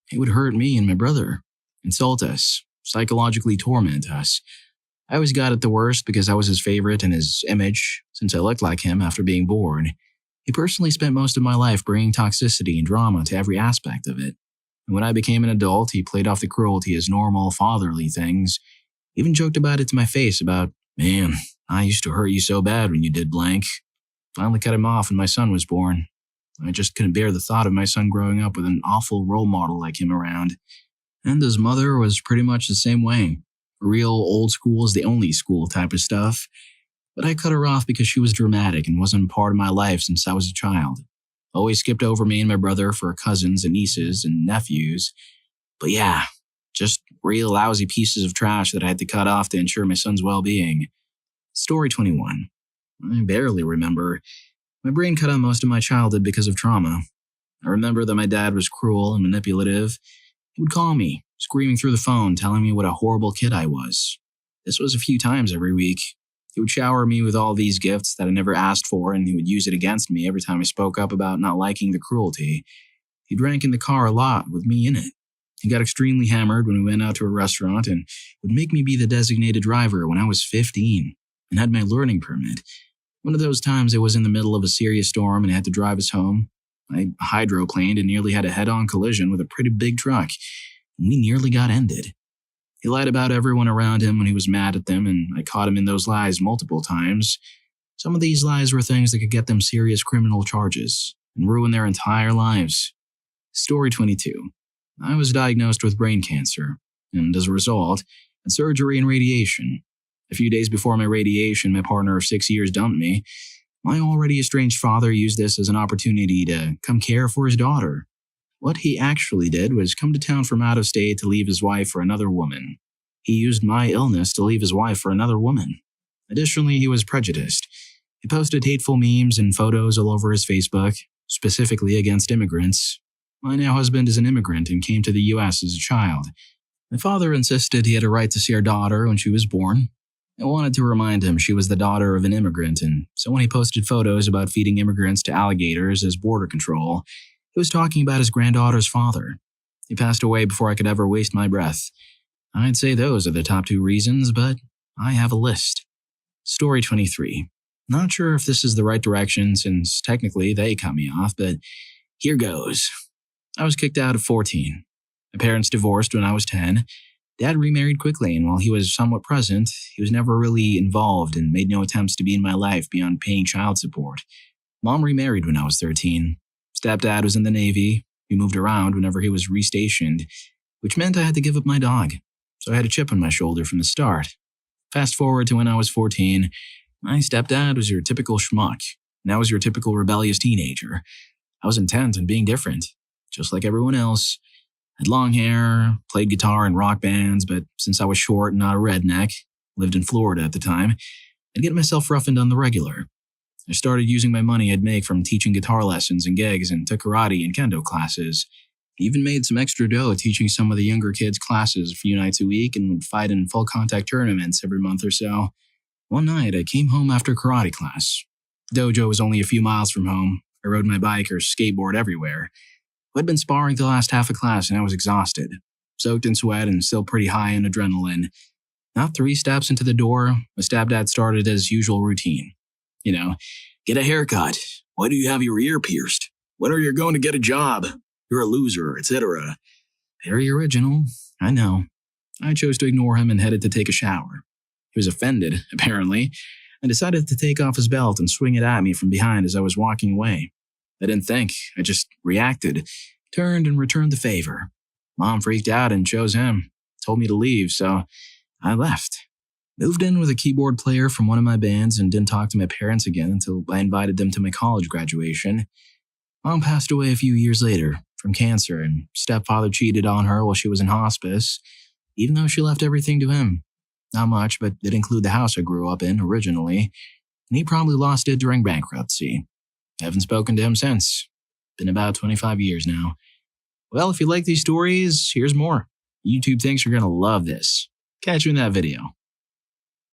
He would hurt me and my brother, insult us, psychologically torment us. I always got it the worst because I was his favorite and his image, since I looked like him after being born. He personally spent most of my life bringing toxicity and drama to every aspect of it. And when I became an adult, he played off the cruelty as normal, fatherly things. He even joked about it to my face about, "Man, I used to hurt you so bad when you did blank." Finally cut him off when my son was born. I just couldn't bear the thought of my son growing up with an awful role model like him around. And his mother was pretty much the same way. Real old school is the only school type of stuff. But I cut her off because she was dramatic and wasn't part of my life since I was a child. Always skipped over me and my brother for cousins and nieces and nephews. But yeah, just real lousy pieces of trash that I had to cut off to ensure my son's well-being. Story 21. I barely remember. My brain cut out most of my childhood because of trauma. I remember that my dad was cruel and manipulative. He would call me, screaming through the phone, telling me what a horrible kid I was. This was a few times every week. He would shower me with all these gifts that I never asked for, and he would use it against me every time I spoke up about not liking the cruelty. He drank in the car a lot with me in it. He got extremely hammered when we went out to a restaurant and would make me be the designated driver when I was 15 and had my learning permit. One of those times I was in the middle of a serious storm and I had to drive us home. I hydroplaned and nearly had a head-on collision with a pretty big truck, and we nearly got ended. He lied about everyone around him when he was mad at them, and I caught him in those lies multiple times. Some of these lies were things that could get them serious criminal charges and ruin their entire lives. Story 22. I was diagnosed with brain cancer, and as a result, had surgery and radiation. A few days before my radiation, my partner of 6 years dumped me. My already estranged father used this as an opportunity to come care for his daughter. What he actually did was come to town from out of state to leave his wife for another woman. He used my illness to leave his wife for another woman. Additionally, he was prejudiced. He posted hateful memes and photos all over his Facebook, specifically against immigrants. My now husband is an immigrant and came to the US as a child. My father insisted he had a right to see our daughter when she was born. I wanted to remind him she was the daughter of an immigrant, and so when he posted photos about feeding immigrants to alligators as border control, he was talking about his granddaughter's father. He passed away before I could ever waste my breath. I'd say those are the top 2 reasons, but I have a list. Story 23. Not sure if this is the right direction since technically they cut me off, but here goes. I was kicked out at 14. My parents divorced when I was 10. Dad remarried quickly, and while he was somewhat present, he was never really involved and made no attempts to be in my life beyond paying child support. Mom remarried when I was 13. Stepdad was in the Navy. We moved around whenever he was restationed, which meant I had to give up my dog, so I had a chip on my shoulder from the start. Fast forward to when I was 14, my stepdad was your typical schmuck, and I was your typical rebellious teenager. I was intent on being different, just like everyone else. Had long hair, played guitar in rock bands, but since I was short and not a redneck, lived in Florida at the time, I'd get myself roughened on the regular. I started using my money I'd make from teaching guitar lessons and gigs and took karate and kendo classes. Even made some extra dough teaching some of the younger kids classes a few nights a week and would fight in full contact tournaments every month or so. One night, I came home after karate class. The dojo was only a few miles from home. I rode my bike or skateboard everywhere. I'd been sparring the last half of class and I was exhausted, soaked in sweat and still pretty high on adrenaline. Not 3 steps into the door, my stepdad started his usual routine. Get a haircut. Why do you have your ear pierced? When are you going to get a job? You're a loser, etc. Very original, I know. I chose to ignore him and headed to take a shower. He was offended, apparently, and decided to take off his belt and swing it at me from behind as I was walking away. I didn't think, I just reacted, turned and returned the favor. Mom freaked out and chose him, told me to leave, so I left. Moved in with a keyboard player from one of my bands and didn't talk to my parents again until I invited them to my college graduation. Mom passed away a few years later from cancer, and stepfather cheated on her while she was in hospice, even though she left everything to him. Not much, but did include the house I grew up in originally, and he probably lost it during bankruptcy. I haven't spoken to him since. Been about 25 years now. Well, if you like these stories, here's more. YouTube thinks you're going to love this. Catch you in that video.